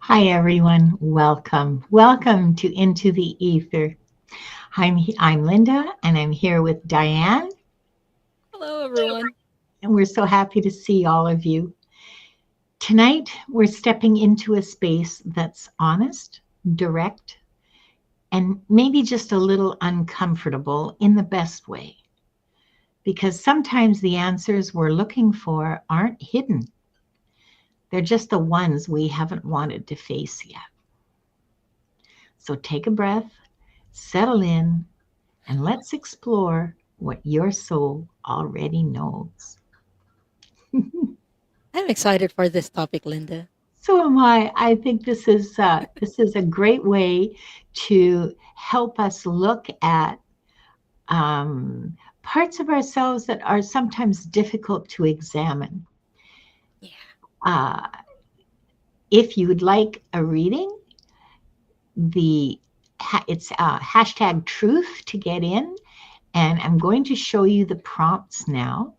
Hi, everyone. Welcome to Into the Aether. I'm Linda, and I'm here with Diane, Hello, everyone. and we're so happy to see all of you. Tonight, we're stepping into a space that's honest, direct, and maybe just a little uncomfortable in the best way. Because sometimes the answers we're looking for aren't hidden, they're just the ones we haven't wanted to face yet. So take a breath, settle in, and let's explore what your soul already knows. I'm excited for this topic, Linda. So am I. I think this is a great way to help us look at parts of ourselves that are sometimes difficult to examine. Yeah. Uh, if you would like a reading, the it's hashtag truth to get in, and I'm going to show you the prompts now.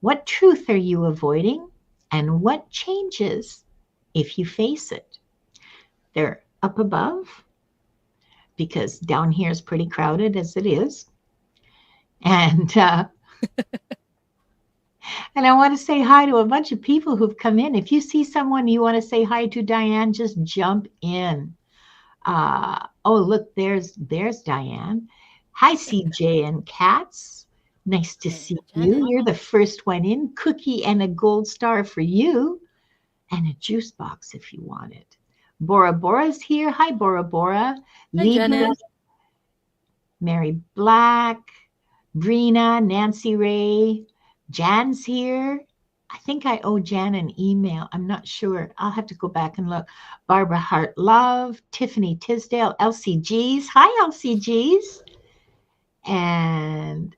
What truth are you avoiding? And what changes if you face it? They're up above because down here is pretty crowded as it is. And and I want to say hi to a bunch of people who've come in. If you see someone you want to say hi to, Diane, just jump in. Oh, look, there's Diane. Hi, CJ and Katz. Nice to And see you. Janet. You're the first one in. Cookie and a gold star for you. And a juice box if you want it. Bora Bora's here. Hi, Bora Bora. Hi, Libra, Janet. Mary Black, Brina, Nancy Ray, Jan's here. I think I owe Jan an email. I'm not sure. I'll have to go back and look. Barbara Hart Love, Tiffany Tisdale, LCGs. Hi, LCGs. And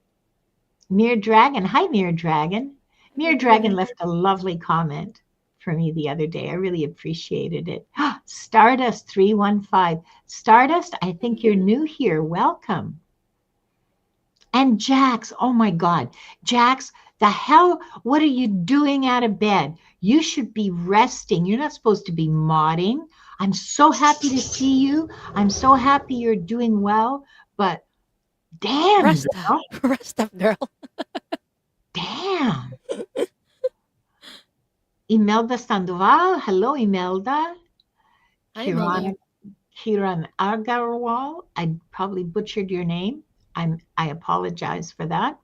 Mere Dragon. Hi, Mere Dragon. Hi, Mere Dragon Mira. left a lovely comment for me the other day. I really appreciated it. Stardust 315. Stardust, I think you're new here. Welcome. And Jax, oh my God. Jax, the hell, what are you doing out of bed? You should be resting. You're not supposed to be modding. I'm so happy to see you. I'm so happy you're doing well. But damn, Rest up. girl, Rest up, girl. damn. Imelda Sandoval. Hello, Imelda. Hi, Imelda. Kiran, Kiran Agarwal. I probably butchered your name. I apologize for that.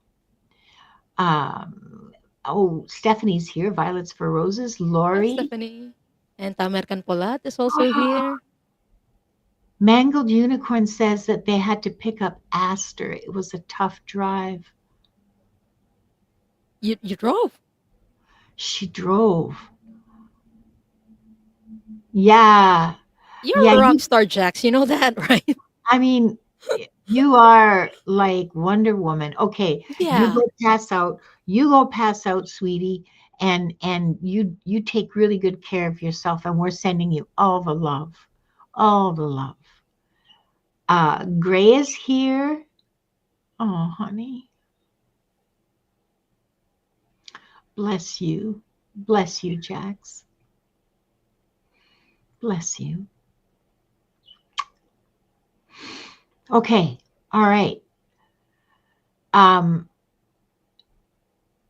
Oh, Stephanie's here. Violets for Roses. Hi, Lori. Stephanie. And Tamerkan Polat is also here. Mangled Unicorn says that they had to pick up Aster. It was a tough drive. You drove. She drove. Yeah. You're Yeah. a rock star, Jax. You know that, right? I mean, you are like Wonder Woman. Okay, you Yeah. go pass out. You go pass out, sweetie, and you take really good care of yourself. And we're sending you all the love, all the love. Gray is here. Oh, honey, bless you, Jax, bless you. Okay, all right. Um,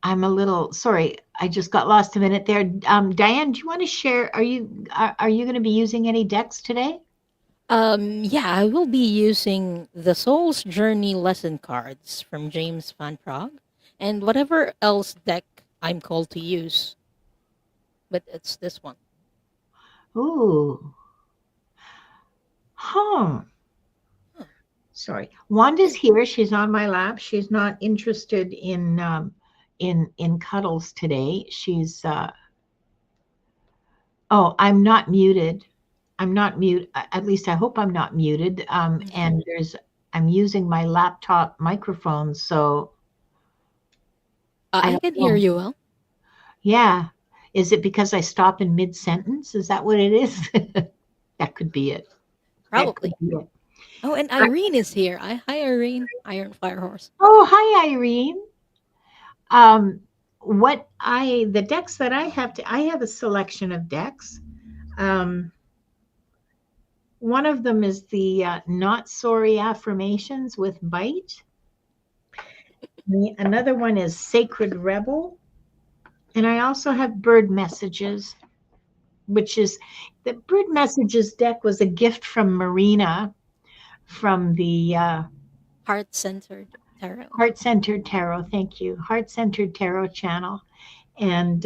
I'm a little sorry. I just got lost a minute there. Diane, do you want to share? Are you going to be using any decks today? Yeah, I will be using the Soul's Journey lesson cards from James Van Prague and whatever else deck I'm called to use. But it's this one. Ooh, huh. Huh. Sorry, Wanda's here. She's on my lap. She's not interested in cuddles today. She's oh, I'm not muted. I'm not mute. At least I hope I'm not muted. Yeah. And I'm using my laptop microphone, so I I don't can hear know. you well. Yeah. Is it because I stop in mid sentence? Is that what it is? That could be it. That could Probably. be it. Oh, and I- Irene is here. Hi, Irene. Iron Fire Horse. Oh, hi, Irene. Um, the decks that I have a selection of decks. Um, One of them is the Not Sorry Affirmations with Bite. Another one is Sacred Rebel. And I also have Bird Messages, which is the Bird Messages deck was a gift from Marina from the Heart centered tarot. Heart Centered Tarot. Thank you. Heart Centered Tarot channel. And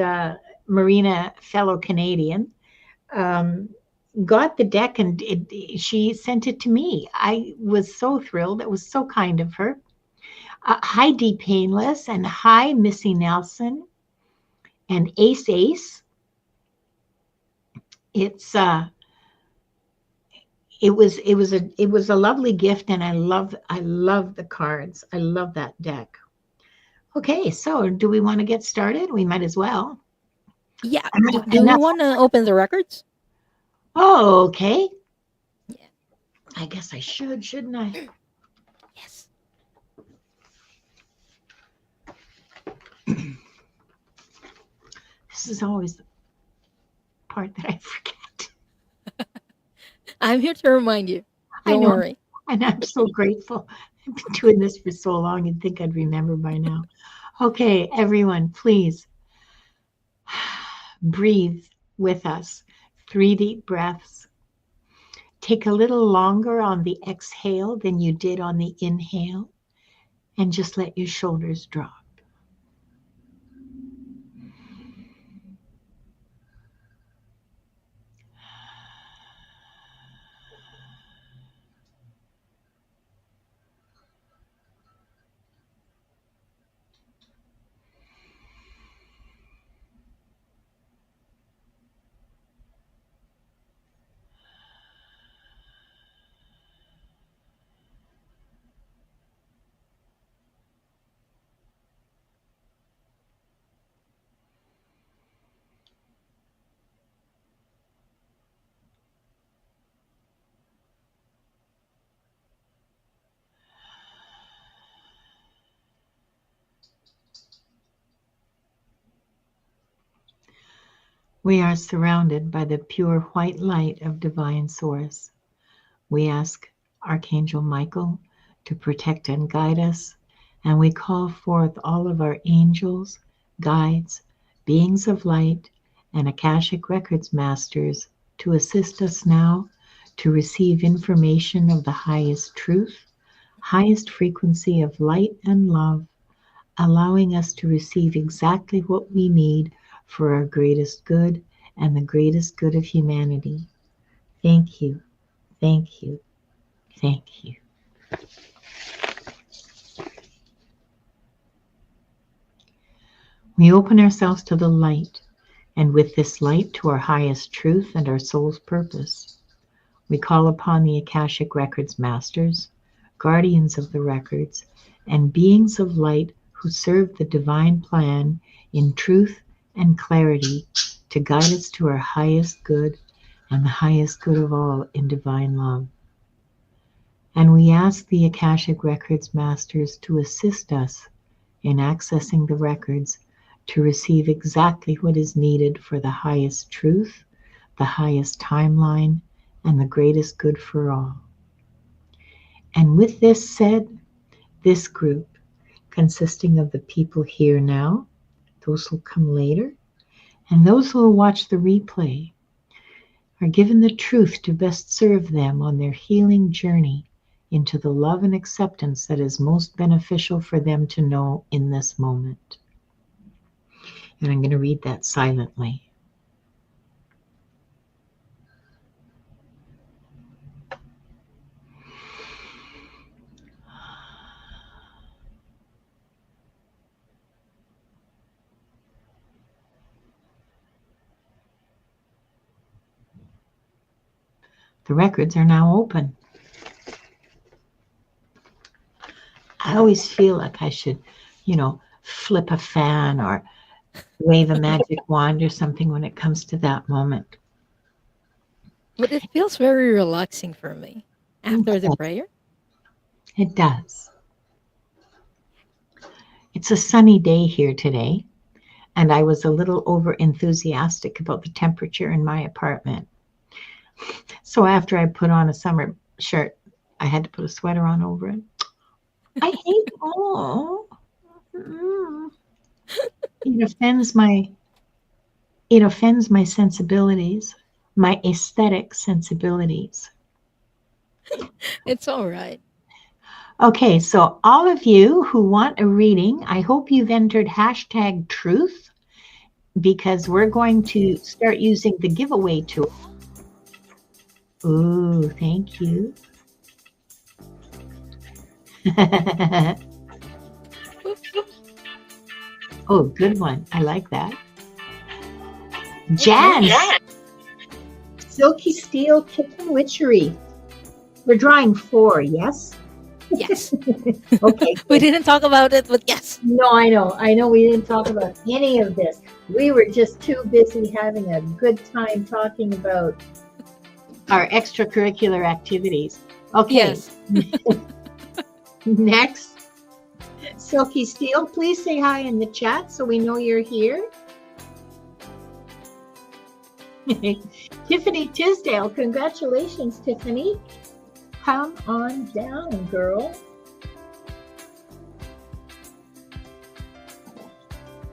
Marina, fellow Canadian, um, got the deck and she sent it to me. I was so thrilled. It was so kind of her. Hi, D Painless, and hi, Missy Nelson, and Ace Ace. It's it was a lovely gift, and I love the cards. I love that deck. Okay, so do we want to get started? We might as well. Yeah. Do we Enough. want to open the records? Oh, okay. Yeah. I guess I should, shouldn't I? Yes. This is always the part that I forget. I'm here to remind you. I Don't know, worry. and I'm so grateful. I've been doing this for so long, you'd think I'd remember by now. Okay, everyone, please breathe with us. 3 deep breaths. Take a little longer on the exhale than you did on the inhale, and just let your shoulders drop. We are surrounded by the pure white light of divine source. We ask Archangel Michael to protect and guide us, and we call forth all of our angels, guides, beings of light, and Akashic Records masters to assist us now to receive information of the highest truth, highest frequency of light and love, allowing us to receive exactly what we need for our greatest good and the greatest good of humanity. Thank you, thank you, thank you. We open ourselves to the light, and with this light to our highest truth and our soul's purpose. We call upon the Akashic Records masters, guardians of the records, and beings of light who serve the divine plan in truth and clarity to guide us to our highest good and the highest good of all in divine love. And we ask the Akashic Records masters to assist us in accessing the records to receive exactly what is needed for the highest truth, the highest timeline, and the greatest good for all. And with this said, this group, consisting of the people here now, those who will come later, and those who will watch the replay, are given the truth to best serve them on their healing journey into the love and acceptance that is most beneficial for them to know in this moment. And I'm going to read that silently. The records are now open. I always feel like I should, flip a fan or wave a magic wand or something when it comes to that moment. But it feels very relaxing for me after the prayer. It does. It's a sunny day here today, and I was a little over enthusiastic about the temperature in my apartment. So after I put on a summer shirt, I had to put a sweater on over it. I hate, oh, mm. it offends my, it offends my sensibilities, my aesthetic sensibilities. It's all right. Okay, so all of you who want a reading, I hope you've entered hashtag truth because we're going to start using the giveaway tool. Ooh, thank you. Oh, good one. I like that. Jan, Okay. Silky Steel Kitten Witchery. We're drawing 4, yes? Yes. Okay, We good. didn't talk about it, but yes. No, I know. I know we didn't talk about any of this. We were just too busy having a good time talking about our extracurricular activities. Okay, Yes. next. Silky Steel, please say hi in the chat so we know you're here. Tiffany Tisdale, congratulations, Tiffany. Come on down, girl.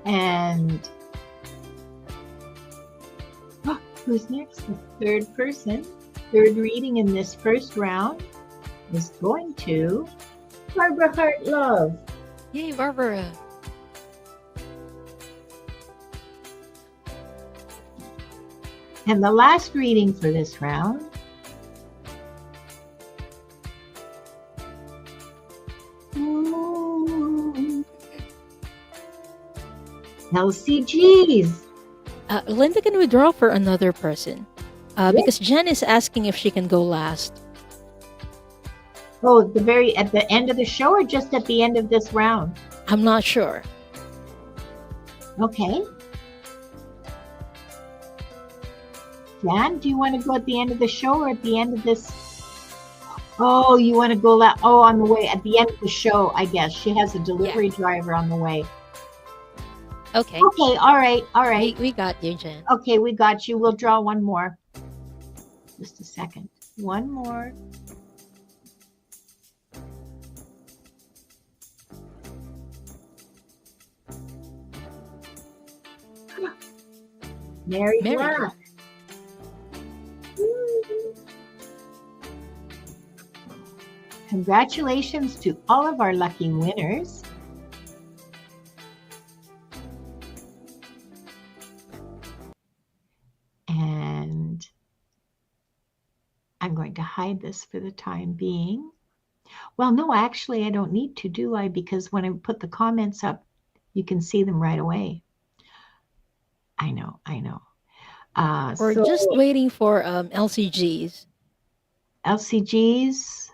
And who's next? The third person, third reading in this first round is going to Barbara Hart Love. Yay, Barbara. And the last reading for this round LCGs. Linda can withdraw for another person. Yes. Because Jen is asking if she can go last. Oh, at the end of the show or just at the end of this round? I'm not sure. Okay. Jan, do you want to go at the end of the show or at the end of this? Oh, you want to go on the way at the end of the show, I guess. She has a delivery driver on the way. Okay. Okay, all right. We got you, Jen. Okay, we got you. We'll draw one more. Just a second. One more. Mary Black. Congratulations to all of our lucky winners. And I'm going to hide this for the time being. Well, no, actually, I don't need to, do I? Because when I put the comments up, you can see them right away. I know. We're just waiting for LCGs. LCGs,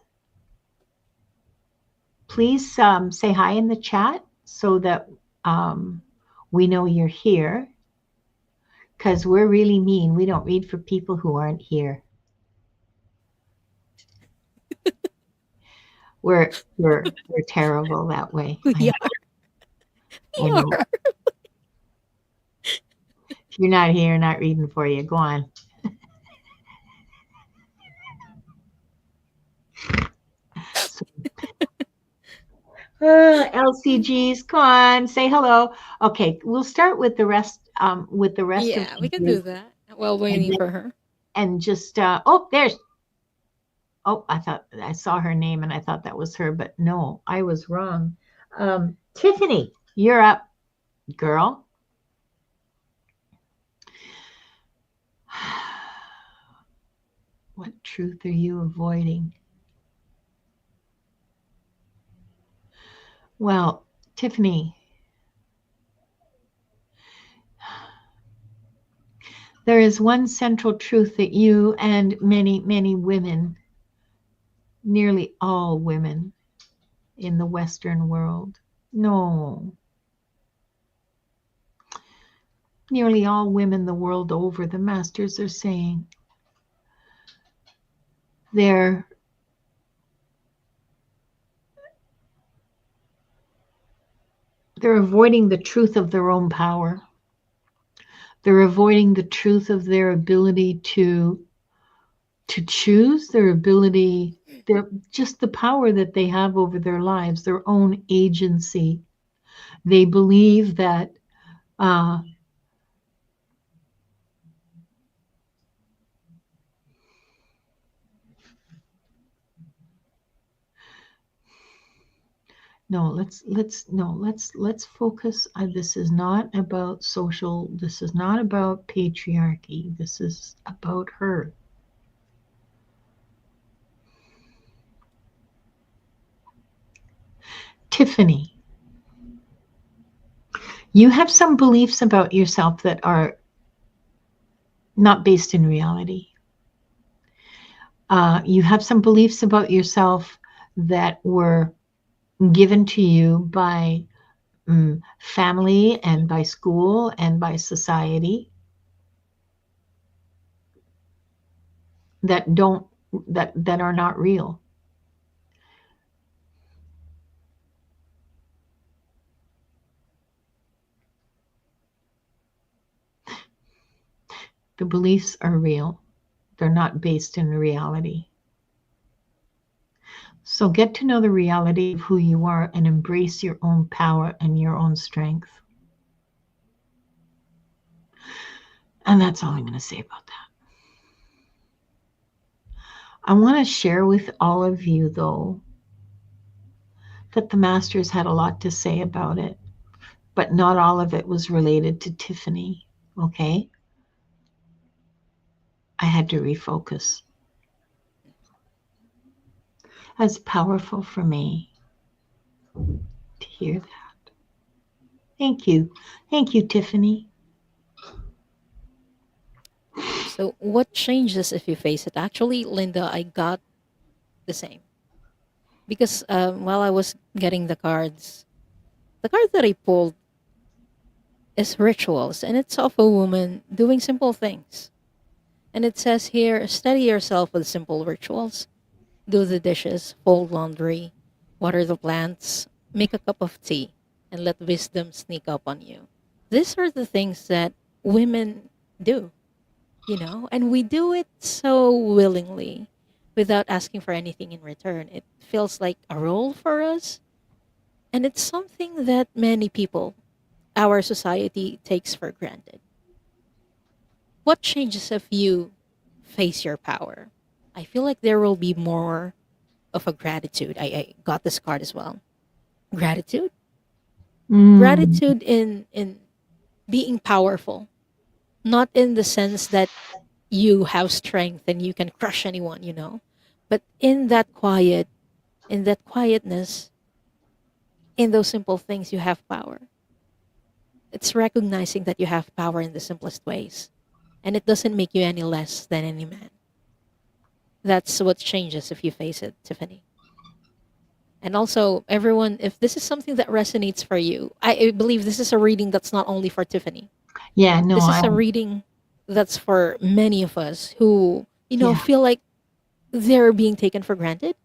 please say hi in the chat so that we know you're here. Because we're really mean. We don't read for people who aren't here. We're terrible that way. We are. If you're not here, not reading for you. Go on. LCGs, come on, say hello. Okay, we'll start with the rest. Yeah, we can do that while waiting for her. And just there's. Oh, I thought I saw her name and I thought that was her, but no, I was wrong. Tiffany, you're up, girl. What truth are you avoiding? Well, Tiffany, there is one central truth that you and many, many women, nearly all women in the Western world, nearly all women the world over, the masters are saying they're avoiding the truth of their own power. They're avoiding the truth of their ability to to choose, their ability, their just the power that they have over their lives, their own agency. They believe that uh, no, let's focus. This is not about social. This is not about patriarchy. This is about her. Tiffany, you have some beliefs about yourself that are not based in reality. You have some beliefs about yourself that were given to you by family and by school and by society that don't that are not real. The beliefs are real. They're not based in reality. So get to know the reality of who you are and embrace your own power and your own strength. And that's all I'm going to say about that. I want to share with all of you, though, that the masters had a lot to say about it, but not all of it was related to Tiffany. Okay? I had to refocus. That's powerful for me to hear that. Thank you. Thank you, Tiffany. So, what changes if you face it? Actually, Linda, I got the same because while I was getting the card that I pulled is rituals, and it's of a woman doing simple things. And it says here, steady yourself with simple rituals. Do the dishes, fold laundry, water the plants, make a cup of tea, and let wisdom sneak up on you. These are the things that women do, and we do it so willingly without asking for anything in return. It feels like a role for us, and it's something that many people, our society, takes for granted. What changes if you face your power? I feel like there will be more of a gratitude. I got this card as well. Gratitude? Mm, Gratitude in being powerful, not in the sense that you have strength and you can crush anyone, but in that quietness, in those simple things, you have power. It's recognizing that you have power in the simplest ways, and it doesn't make you any less than any man. That's what changes if you face it, Tiffany. And also, everyone, if this is something that resonates for you, I believe this is a reading that's not only for Tiffany. yeah, no, This is a reading that's for many of us who, yeah. feel like they're being taken for granted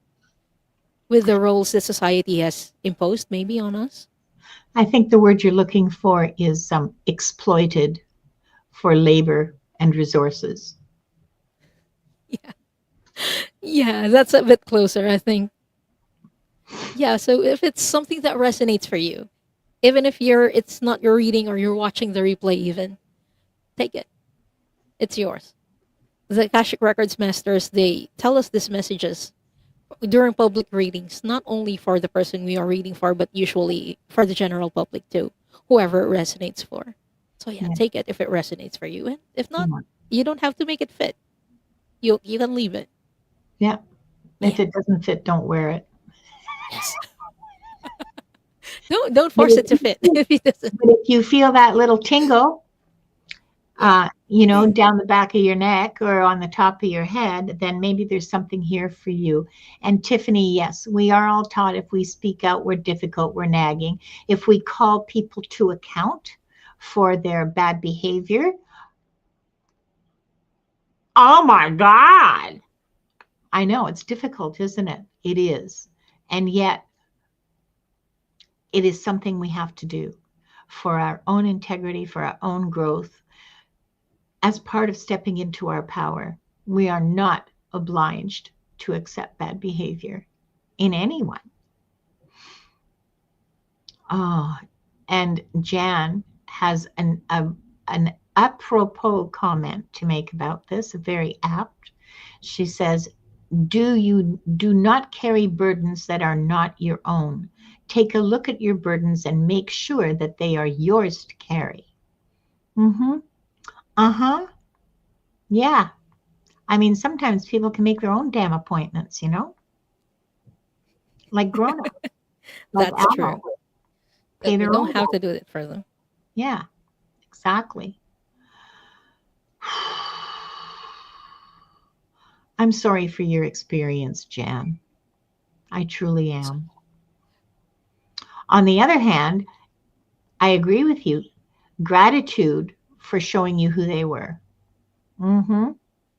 with the roles that society has imposed maybe on us. I think the word you're looking for is exploited for labor and resources. Yeah. Yeah, that's a bit closer, I think. Yeah, so if it's something that resonates for you, even if it's not your reading or you're watching the replay even, take it. It's yours. The Akashic Records masters, they tell us these messages during public readings, not only for the person we are reading for, but usually for the general public too, whoever it resonates for. So yeah, Yeah, take it if it resonates for you. And if not, yeah, you don't have to make it fit. You can leave it. yeah. If Yeah. it doesn't fit, don't wear it. Yes. Don't But force it to fit if it doesn't. if you feel that little tingle, Yeah. down the back of your neck or on the top of your head, then maybe there's something here for you. And Tiffany, yes, we are all taught if we speak out, we're difficult, we're nagging. If we call people to account for their bad behavior, oh my God. I know it's difficult, isn't it? It is. And yet, it is something we have to do for our own integrity, for our own growth, as part of stepping into our power. We are not obliged to accept bad behavior in anyone. Oh, and Jan has an apropos comment to make about this, very apt. She says, do not carry burdens that are not your own. Take a look at your burdens and make sure that they are yours to carry. Mm-hmm. Uh-huh. Yeah. I mean, sometimes people can make their own damn appointments, like grown-ups, like That's Alma, true. pay That we their don't own have bills. to do it for them. Yeah, exactly. I'm sorry for your experience, Jan. I truly am. On the other hand, I agree with you. Gratitude for showing you who they were. Mm-hmm.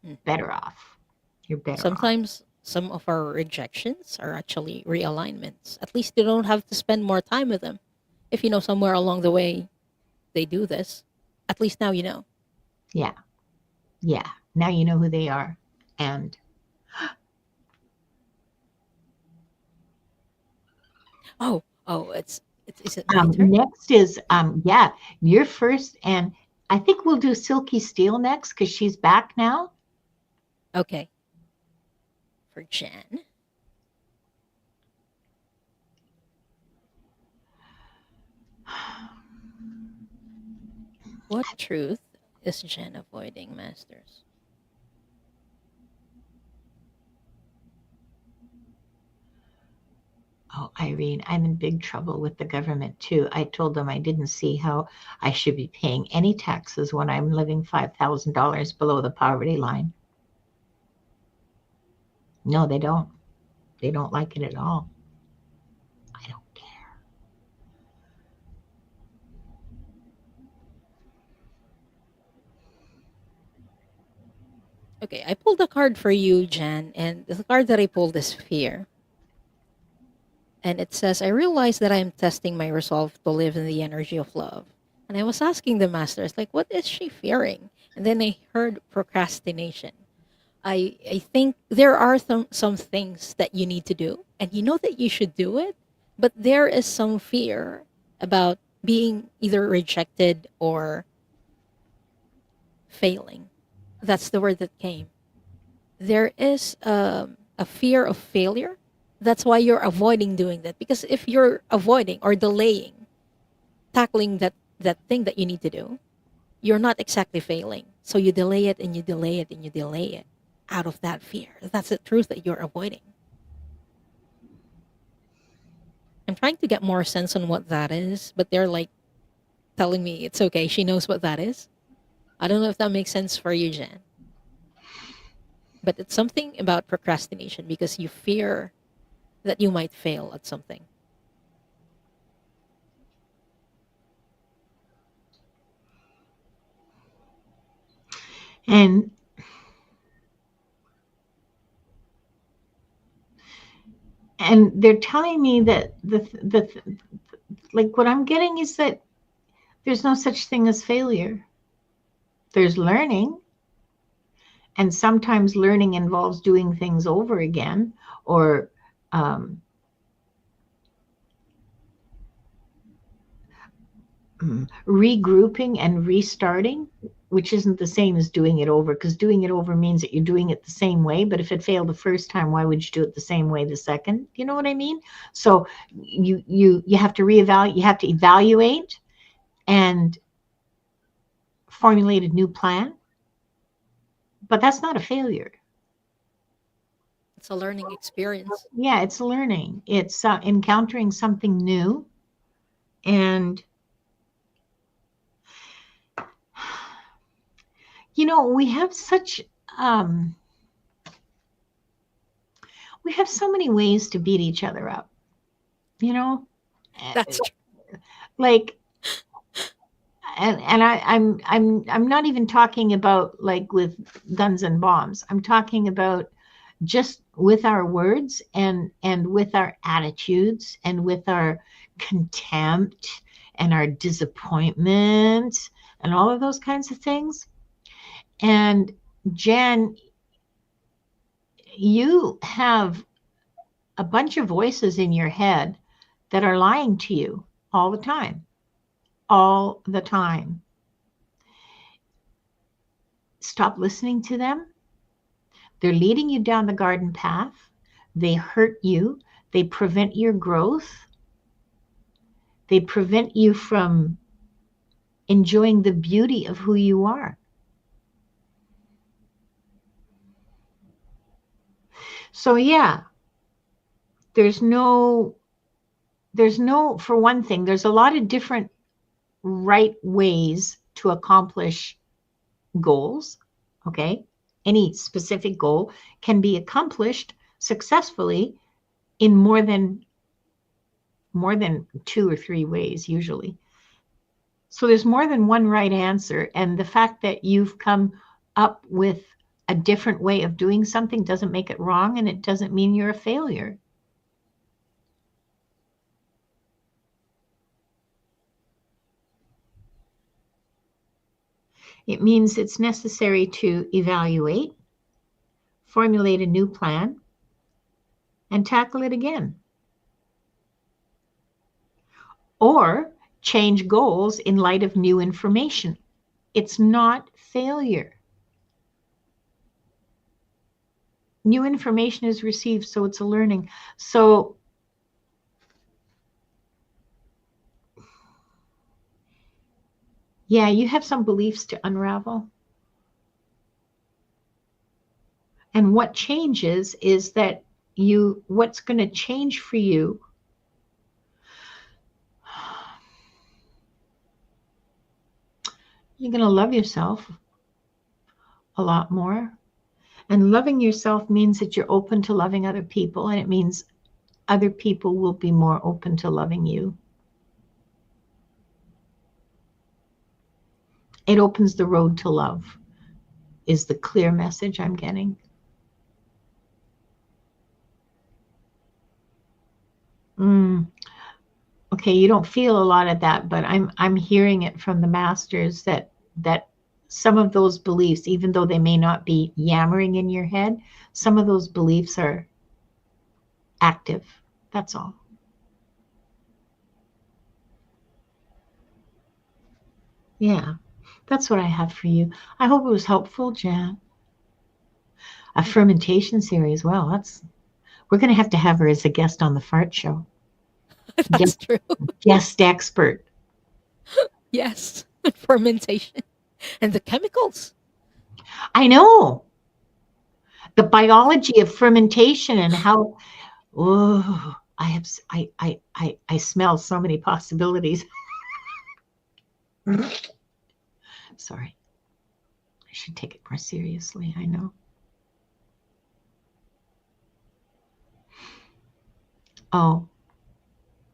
Mm. Better off. You're better off. Sometimes some of our rejections are actually realignments. At least you don't have to spend more time with them. If you know somewhere along the way they do this, at least now you know. Yeah. Yeah. Now you know who they are. And Oh, it's is it my turn? next is, yeah, you're first. And I think we'll do Silky Steel next because she's back now. Okay, for Jen. What truth is Jen avoiding, Masters? Oh, Irene, I'm in big trouble with the government too. I told them I didn't see how I should be paying any taxes when I'm living $5,000 below the poverty line. No, they don't. They don't like it at all. I don't care. Okay, I pulled a card for you, Jen, and the card that I pulled is fear. And it says, I realize that I am testing my resolve to live in the energy of love. And I was asking the masters, like, what is she fearing? And then I heard procrastination. I think there are some things that you need to do, and you know that you should do it, but there is some fear about being either rejected or failing. That's the word that came. There is a fear of failure. That's why you're avoiding doing that. Because if you're avoiding or delaying tackling that thing that you need to do, you're not exactly failing. So you delay it and you delay it and you delay it out of that fear. That's the truth that you're avoiding. I'm trying to get more sense on what that is, but they're like telling me it's okay. She knows what that is. I don't know if that makes sense for you, Jan. But it's something about procrastination because you fear that you might fail at something. And they're telling me that the like what I'm getting is that there's no such thing as failure. There's learning, and sometimes learning involves doing things over again or um, regrouping and restarting, which isn't the same as doing it over, because doing it over means that you're doing it the same way. But if it failed the first time, why would you do it the same way the second? You know what I mean? So you have to reevaluate, you have to evaluate and formulate a new plan. But that's not a failure. It's a learning experience. Yeah, it's learning. It's encountering something new. And, we have um, we have so many ways to beat each other up, you know, That's true. like, and I'm not even talking about like with guns and bombs. I'm talking about just with our words and with our attitudes and with our contempt and our disappointment and all of those kinds of things. And Jan, you have a bunch of voices in your head that are lying to you all the time, all the time. Stop listening to them. They're leading you down the garden path. They hurt you. They prevent your growth. They prevent you from enjoying the beauty of who you are. So yeah, there's no, for one thing, there's a lot of different right ways to accomplish goals. Okay. Any specific goal can be accomplished successfully in more than 2 or 3 ways usually. So there's more than one right answer. And the fact that you've come up with a different way of doing something doesn't make it wrong, and it doesn't mean you're a failure. It means it's necessary to evaluate, formulate a new plan, and tackle it again. Or change goals in light of new information. It's not failure. New information is received, so it's a learning. So yeah, you have some beliefs to unravel. And what changes is that what's going to change for you, you're going to love yourself a lot more. And loving yourself means that you're open to loving other people, and it means other people will be more open to loving you. It opens the road to love, is the clear message I'm getting. Okay, you don't feel a lot of that, but I'm hearing it from the masters that some of those beliefs, even though they may not be yammering in your head, some of those beliefs are active. That's all. Yeah, that's what I have for you. I hope it was helpful, Jan. A fermentation series. Well, we're going to have her as a guest on the Fart Show. That's true. Guest expert. Yes. Fermentation and the chemicals. I know. The biology of fermentation and how, oh, I smell so many possibilities. Sorry. I should take it more seriously, I know. Oh,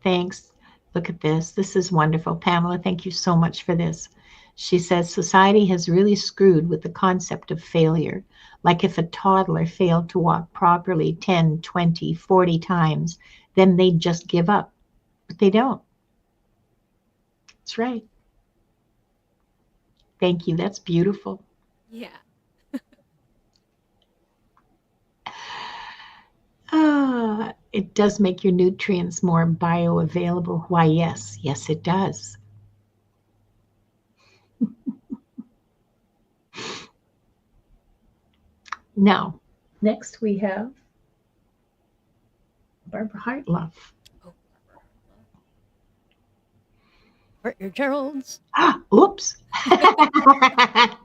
thanks. Look at this. This is wonderful. Pamela, thank you so much for this. She says, society has really screwed with the concept of failure. Like if a toddler failed to walk properly 10, 20, 40 times, then they'd just give up. But they don't. That's right. Thank you. That's beautiful. Yeah. It does make your nutrients more bioavailable. Why, yes. Yes, it does. Now, next we have Barbara Hartlove. Oh, Barbara Gerald's. Oops. I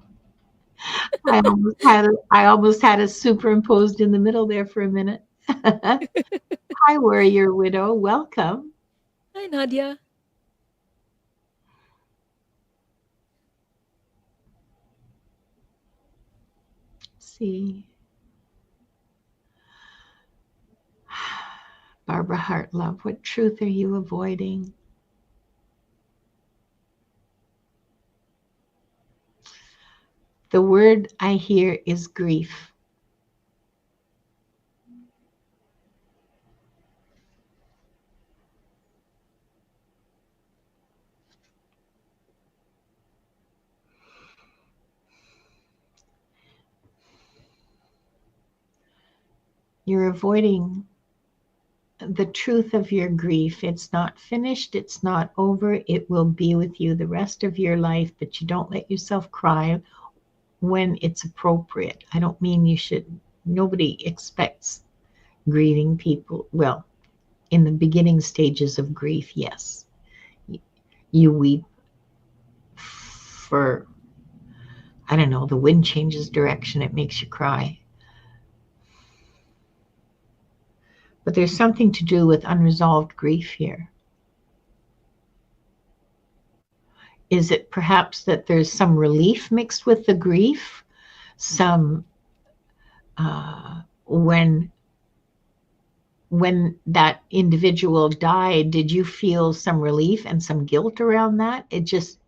almost had us superimposed in the middle there for a minute. Hi, Warrior Widow. Welcome. Hi, Nadia. Let's see. Barbara Hartlove, what truth are you avoiding? The word I hear is grief. You're avoiding the truth of your grief. It's not finished, it's not over. It will be with you the rest of your life, but you don't let yourself cry when it's appropriate. I don't mean you should, nobody expects grieving people. Well, in the beginning stages of grief, yes, you weep for, I don't know, the wind changes direction, it makes you cry. But there's something to do with unresolved grief here. Is it perhaps that there's some relief mixed with the grief? Some, when that individual died, did you feel some relief and some guilt around that? It just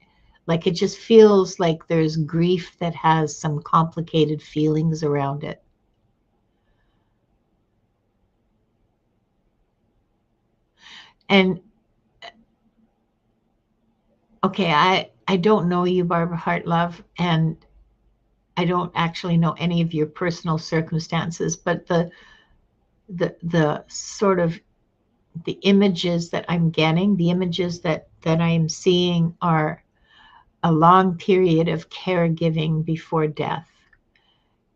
feels like there's grief that has some complicated feelings around it. And okay, I don't know you, Barbara Hartlove, and I don't actually know any of your personal circumstances, but the sort of the images that I'm getting, the images that I'm seeing are a long period of caregiving before death,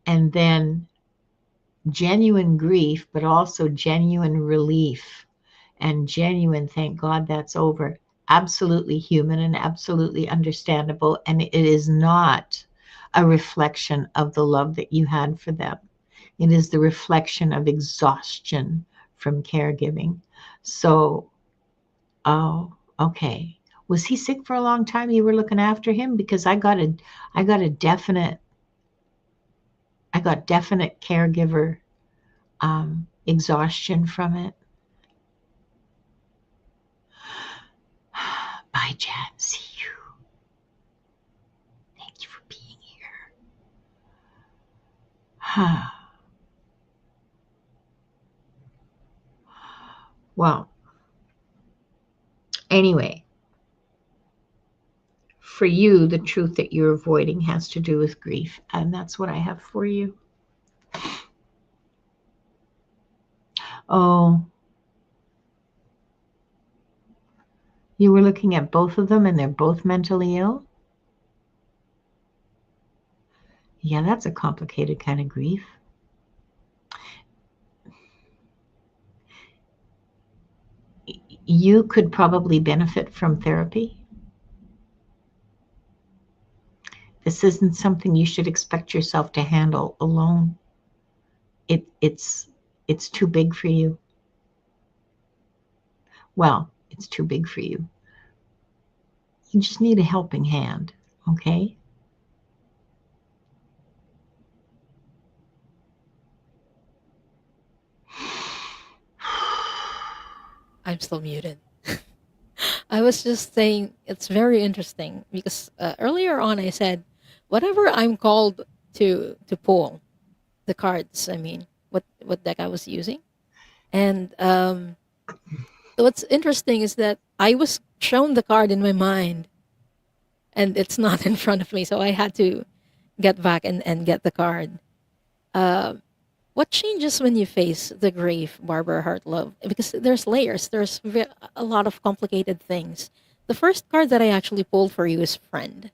and then genuine grief, but also genuine relief and genuine thank God that's over. Absolutely human and absolutely understandable. And it is not a reflection of the love that you had for them. It is the reflection of exhaustion from caregiving. So, oh, okay. Was he sick for a long time? You were looking after him? Because I got definite caregiver exhaustion from it. Bye, Jan. See you. Thank you for being here. Well, anyway, for you, the truth that you're avoiding has to do with grief, and that's what I have for you. Oh, you were looking at both of them, and they're both mentally ill? Yeah, that's a complicated kind of grief. You could probably benefit from therapy. This isn't something you should expect yourself to handle alone. It's too big for you. Well, it's too big for you. You just need a helping hand, okay? I'm still muted. I was just saying it's very interesting because earlier on I said whatever I'm called to pull the cards. I mean, what deck I was using, and what's interesting is that I was shown the card in my mind, and it's not in front of me, so I had to get back and get the card. Um, what changes when you face the grave, Barbara Hartlove? Because there's layers, a lot of complicated things. The first card that I actually pulled for you is friend,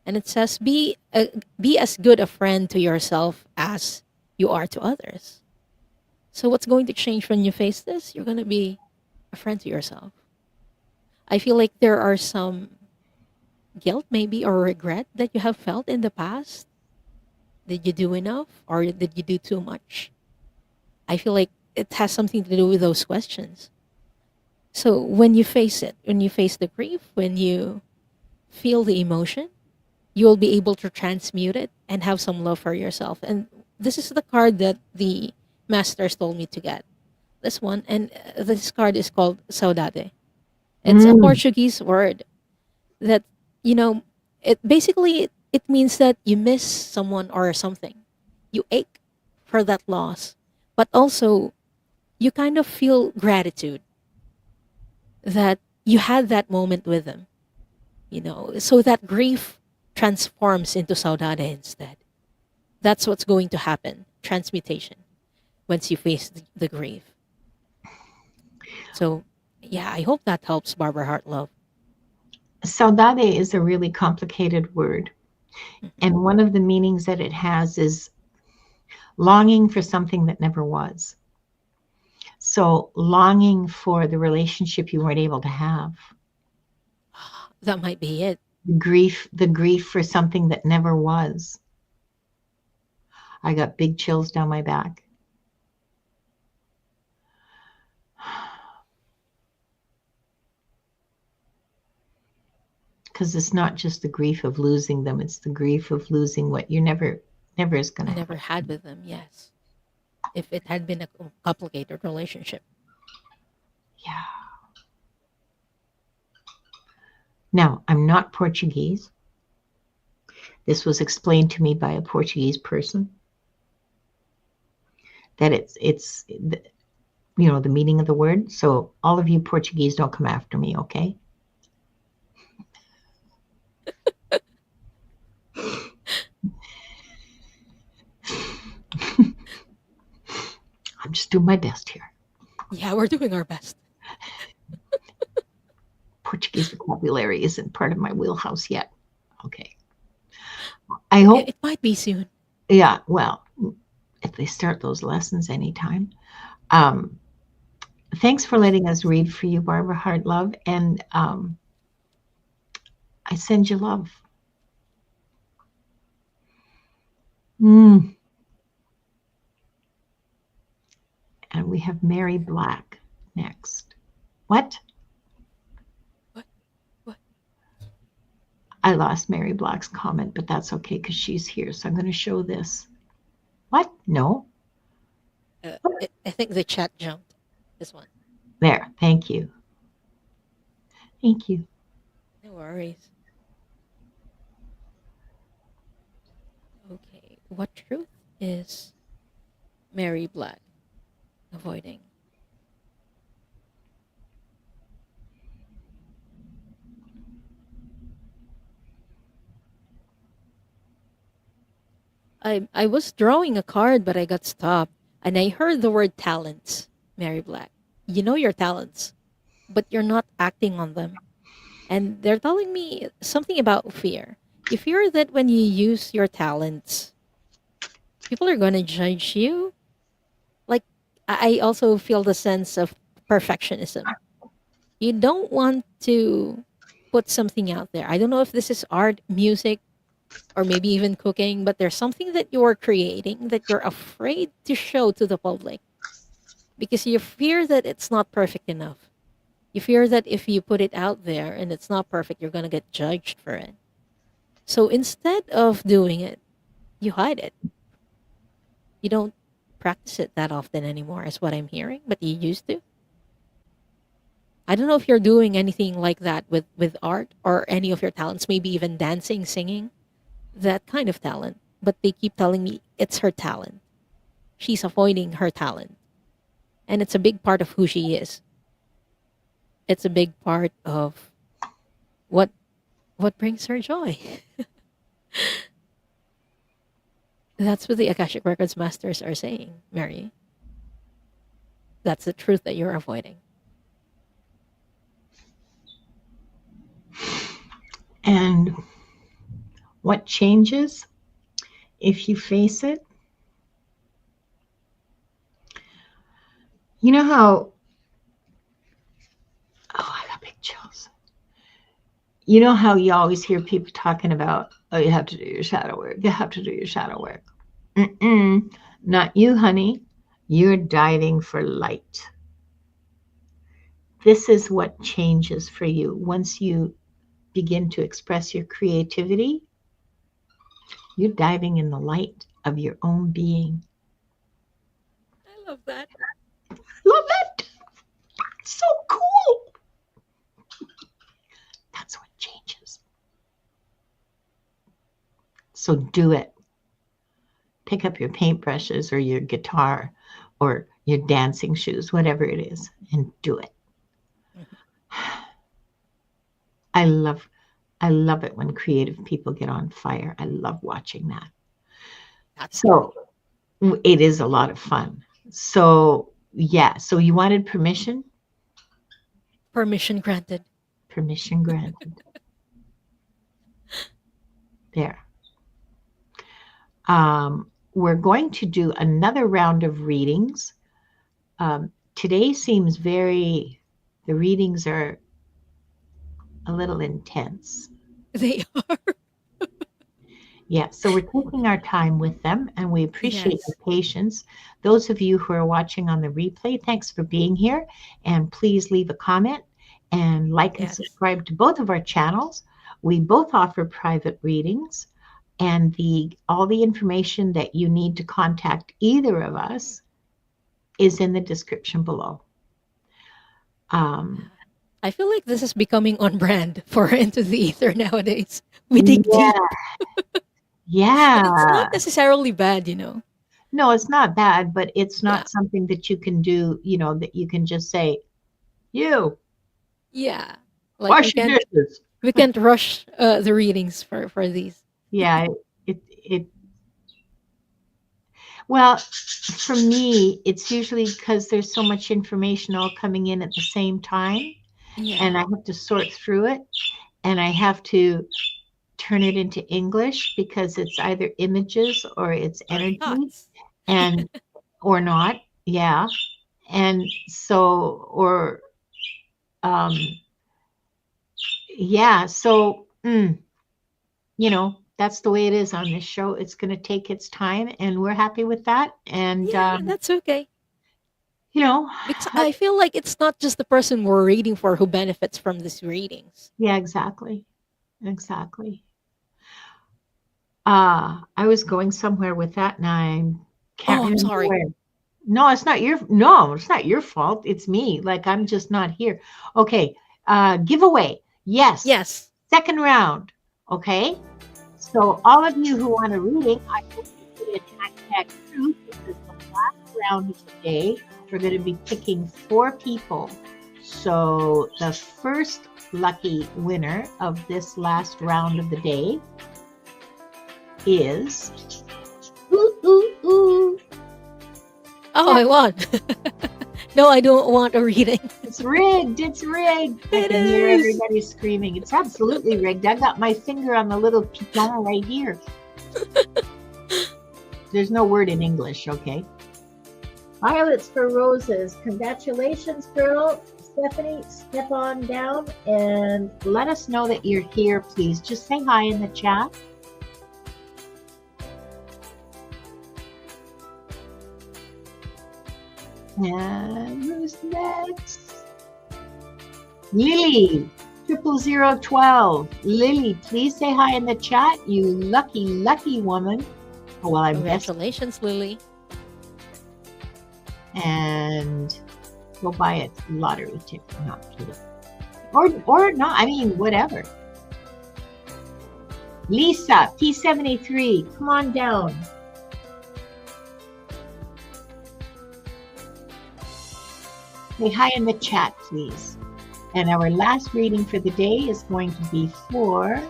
and it says be as good a friend to yourself as you are to others. So what's going to change when you face this? You're going to be a friend to yourself. I feel like there are some guilt, maybe, or regret that you have felt in the past. Did you do enough, or did you do too much? I feel like it has something to do with those questions. So when you face it, when you face the grief, when you feel the emotion, you will be able to transmute it and have some love for yourself. And this is the card that the masters told me to get. This one, and this card is called saudade. It's a Mm. Portuguese word that, you know, it means that you miss someone or something. You ache for that loss, but also you kind of feel gratitude that you had that moment with them, so that grief transforms into saudade instead. That's what's going to happen, transmutation. once you face the grief. So, yeah, I hope that helps, Barbara Hartlove. Saudade is a really complicated word. Mhm. And one of the meanings that it has is longing for something that never was. So, longing for the relationship you weren't able to have, That might be it. the grief for something that never was. I got big chills down my back. Because it's not just the grief of losing them, it's the grief of losing what you never is going to You never happen. had with them, yes. If it had been a complicated relationship. Yeah. Now, I'm not Portuguese. This was explained to me by a Portuguese person that it's the meaning of the word. So all of you Portuguese don't come after me, okay? I'm just doing my best here. Yeah, we're doing our best. Portuguese vocabulary isn't part of my wheelhouse yet. Okay. I hope, It might be soon. yeah, well, if they start those lessons anytime. Um, Thanks for letting us read for you, Barbara Hartlove, and I send you love. Mm. And we have Mary Black next. What? What? What? I lost Mary Black's comment, but that's okay because she's here. So I'm going to show this. What? No. I think the chat jumped. This one. There. Thank you. Thank you. No worries. Okay. What truth is Mary Black avoiding? I was drawing a card, but I got stopped, and I heard the word talents, Mary Black. You know your talents, but you're not acting on them. And they're telling me something about fear. You fear that when you use your talents, people are going to judge you. Like, I also feel the sense of perfectionism. You don't want to put something out there. I don't know if this is art, music, or maybe even cooking, but there's something that you're creating that you're afraid to show to the public because you fear that it's not perfect enough. You fear that if you put it out there and it's not perfect, you're going to get judged for it. So instead of doing it, you hide it. You don't practice it that often anymore, is what I'm hearing, but you used to. I don't know if you're doing anything like that with art or any of your talents, maybe even dancing, singing, that kind of talent. But they keep telling me it's her talent. She's avoiding her talent. And it's a big part of who she is. It's a big part of what what brings her joy. That's what the Akashic Records masters are saying, Mary. That's the truth that you're avoiding. And what changes if you face it? You know how, oh, I got big chills. You know how you always hear people talking about, oh, you have to do your shadow work. You have to do your shadow work. Mm-mm. Not you, honey. You're diving for light. This is what changes for you. Once you begin to express your creativity, you're diving in the light of your own being. I love that. Love it. So cool. That's what changes. So do it. Pick up your paintbrushes or your guitar or your dancing shoes, whatever it is, and do it. Mhm. I love I love it when creative people get on fire. I love watching that. That's true. So it is a lot of fun. So, yeah. So you wanted permission? Permission granted. Permission granted. There. We're going to do another round of readings. Today seems the readings are a little intense. They are. Yeah, so we're taking our time with them and we appreciate your Yes. patience. Those of you who are watching on the replay, thanks for being here. And please leave a comment and like and Yes. subscribe to both of our channels. We both offer private readings, and all the information that you need to contact either of us is in the description below. Um, I feel like this is becoming on brand for Into the Ether nowadays. We dig yeah, deep, but it's not yeah. necessarily bad, you know. No, it's not bad, but it's Yeah. not something that you can do, that you can just say, you Yeah. Like wash your dishes. we can't rush the readings for these. Yeah, it well, for me, it's usually because there's so much information all coming in at the same time, and Yeah. I have to sort through it, and I have to turn it into English because it's either images or it's Or energy thoughts. and or not. Yeah. And so um yeah, so that's the way it is on this show. It's going to take its time, and we're happy with that. And Yeah, that's okay. you know, Because I feel like it's not just the person we're reading for who benefits from these readings. yeah, exactly. Exactly. I was going somewhere with that and I can't Oh, I'm remember sorry. where. No, it's not your fault. It's me. Like I'm just not here. Okay. Giveaway. Yes. Yes. Second round. Okay. So all of you who want a reading, I hope you put in hashtag truth because the last round of the day, we're going to be picking 4 people. So the first lucky winner of this last round of the day is ooh, ooh, ooh. Oh, I won. No, I don't want a reading. It's rigged. It's rigged. I It can hear is. everybody screaming. It's absolutely rigged. I got my finger on the little piton right here. There's no word in English, okay? Violets for roses. Congratulations, girl. Stephanie, step on down and let us know that you're here, please. Just say hi in the chat. And who's next? Lily, 00012. Lily, please say hi in the chat, you lucky, lucky woman. Oh, well, I'm best. Congratulations, Lily. And go buy a lottery ticket. Not kidding. Or not, I mean, whatever. Lisa, P73, come on down. Say hi in the chat, please. And our last reading for the day is going to be for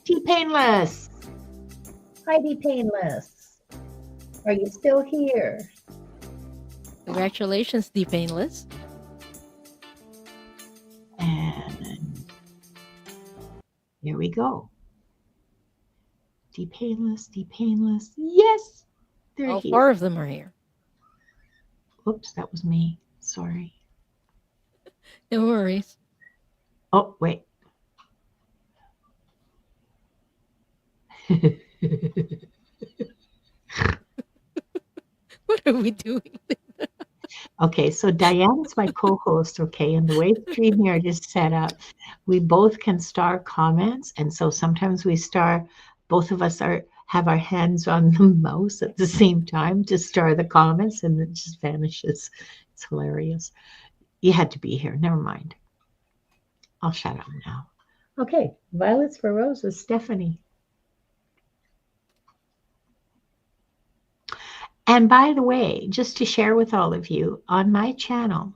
T Painless. Heidi Painless. Are you still here? Congratulations, the painless. And here we go. D Painless, D Painless. Yes, they're All here. 4 of them are here. Oops, that was me. Sorry. No worries. Oh, wait. What are we doing? Okay, so Diane's my co-host, okay, and the way StreamYard is set up, we both can star comments, and so sometimes we star, both of us have our hands on the mouse at the same time to star the comments, and it just vanishes. It's hilarious. You had to be here. Never mind. I'll shut up now. Okay, Violets for Roses, Stephanie. And by the way, just to share with all of you, on my channel,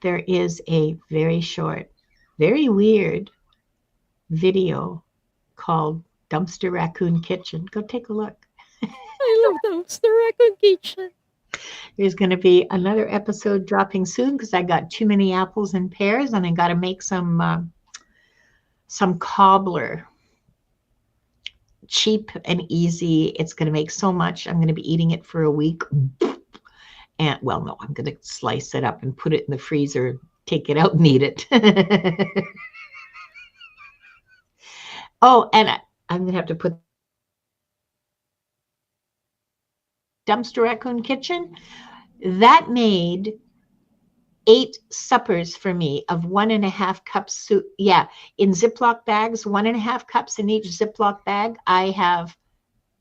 there is a very short, very weird video called Dumpster Raccoon Kitchen. Go take a look. I love dumpster recognition. There's going to be another episode dropping soon because I got too many apples and pears, and I got to make some cobbler, cheap and easy. It's going to make so much. I'm going to be eating it for a week. And well, no, I'm going to slice it up and put it in the freezer, take it out and eat it. Oh, and I'm going to have to put Dumpster Raccoon Kitchen. That made 8 suppers for me of 1.5 cups soup. Yeah, in Ziploc bags, 1.5 cups in each Ziploc bag. I have,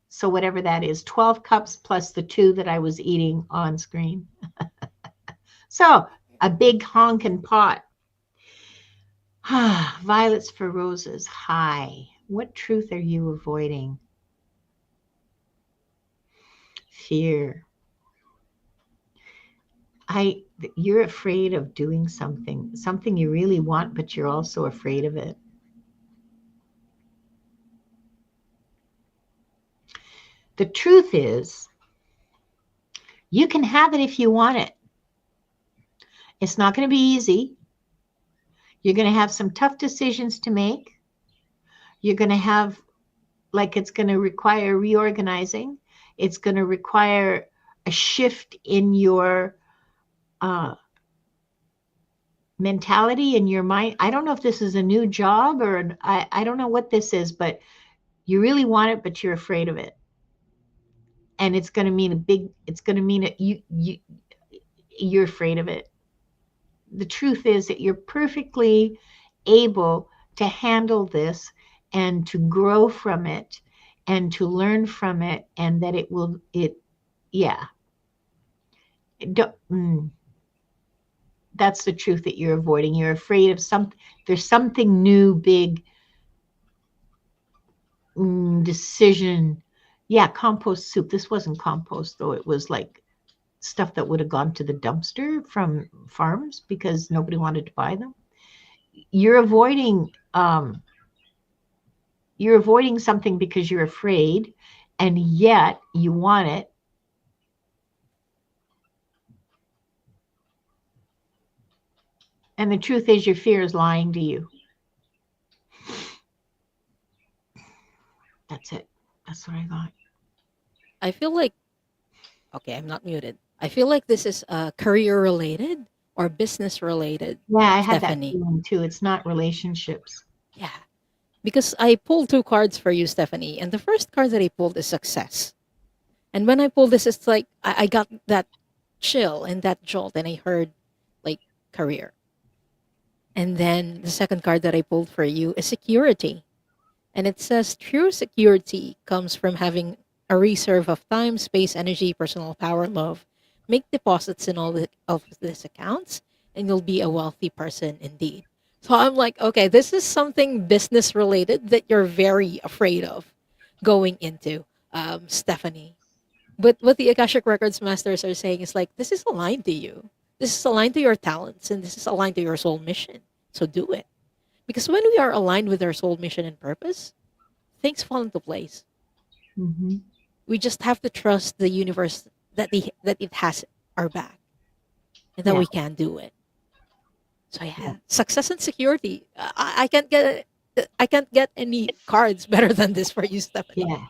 so whatever that is, 12 cups plus the 2 that I was eating on screen. So a big honking pot. Violets for roses. Hi. What truth are you avoiding? Fear. You're afraid of doing something you really want, but you're also afraid of it. The truth is, you can have it if you want it. It's not going to be easy. You're going to have some tough decisions to make. You're going to have, like, it's going to require reorganizing. It's going to require a shift in your mentality, in your mind. I don't know if this is a new job or I don't know what this is, but you really want it, but you're afraid of it. And it's going to mean it's going to mean that you're afraid of it. The truth is that you're perfectly able to handle this and to grow from it and to learn from it, and that that's the truth that you're avoiding. You're afraid of there's something new, big decision. Yeah, compost soup. This wasn't compost, though. It was like stuff that would have gone to the dumpster from farms because nobody wanted to buy them. You're avoiding something because you're afraid, and yet you want it. And the truth is, your fear is lying to you. That's it. That's what I got. I feel like, okay, I'm not muted. I feel like this is career related or business related, Yeah, I had that Stephanie. feeling too. It's not relationships. Yeah. Because I pulled 2 cards for you, Stephanie. And the first card that I pulled is success. And when I pulled this, it's like I got that chill and that jolt, and I heard like career. And then the second card that I pulled for you is security. And it says true security comes from having a reserve of time, space, energy, personal power, love. Make deposits in of these accounts, and you'll be a wealthy person indeed. So I'm like, okay, this is something business related that you're very afraid of going into, Stephanie. But what the Akashic Records masters are saying is like, this is aligned to you. This is aligned to your talents, and this is aligned to your soul mission. So do it. Because when we are aligned with our soul mission and purpose, things fall into place. Mm-hmm. We just have to trust the universe that it has our back and that Yeah. we can do it. So yeah, Yeah. success and security. I can't get any cards better than this for you, Stephanie. Yeah.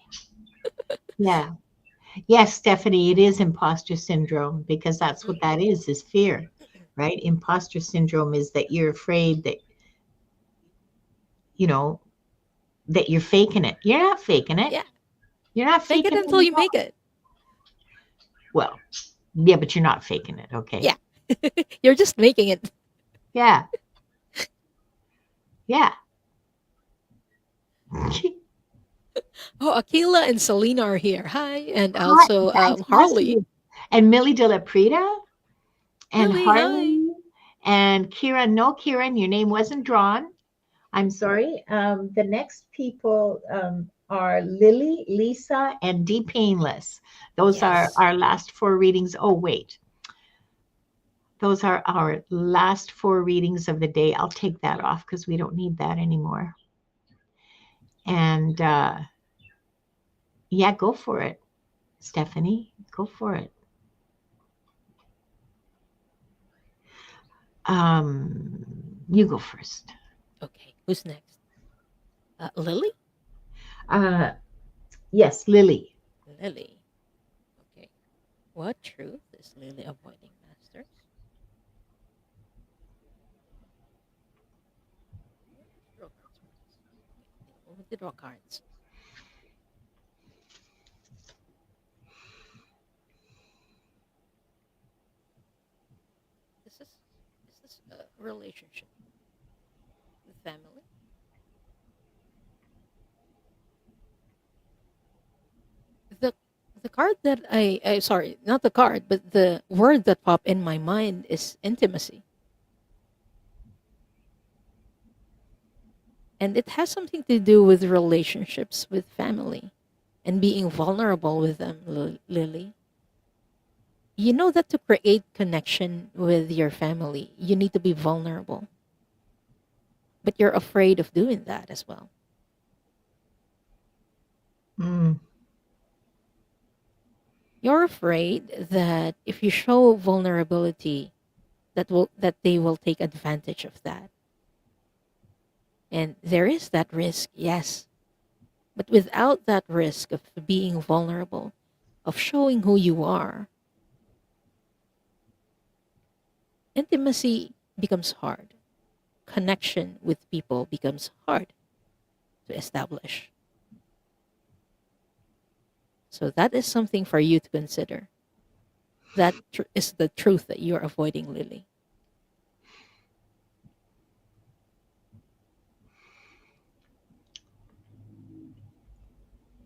Yeah. Yes, Stephanie, it is imposter syndrome because that's what that is fear, right? Imposter syndrome is that you're afraid that, you know, that you're faking it. You're not faking it. Yeah, You're not fake it faking until it you at all. make it. Well, yeah, but you're not faking it, okay? Yeah, you're just making it. Yeah. Yeah. Oh, Akila and Selena are here. Hi, and Hi, also nice to see Harley. you. And Millie de la Prida and Millie, hi. Harley and Kira. No, Kieran, your name wasn't drawn. I'm sorry. The next people are Lily, Lisa, and D Painless. Those are Yes. our last 4 readings. Oh, wait. Those are our last 4 readings of the day. I'll take that off because we don't need that anymore. And yeah, go for it, Stephanie. Go for it. You go first. Okay, who's next? Lily? Uh, yes, Lily. Lily. Okay. What truth is Lily avoiding, Masters? Draw cards, please. Okay, deal with the draw cards. This is this a relationship with family? The the card that I sorry, not the card, but the word that popped in my mind is intimacy. And it has something to do with relationships with family and being vulnerable with them, Lily. You know that to create connection with your family, you need to be vulnerable, but you're afraid of doing that as well. Mm, You're afraid that if you show vulnerability, that they will take advantage of that. And there is that risk, yes. But without that risk of being vulnerable, of showing who you are, intimacy becomes hard. Connection with people becomes hard to establish. So that is something for you to consider. That is the truth that you're avoiding, Lily.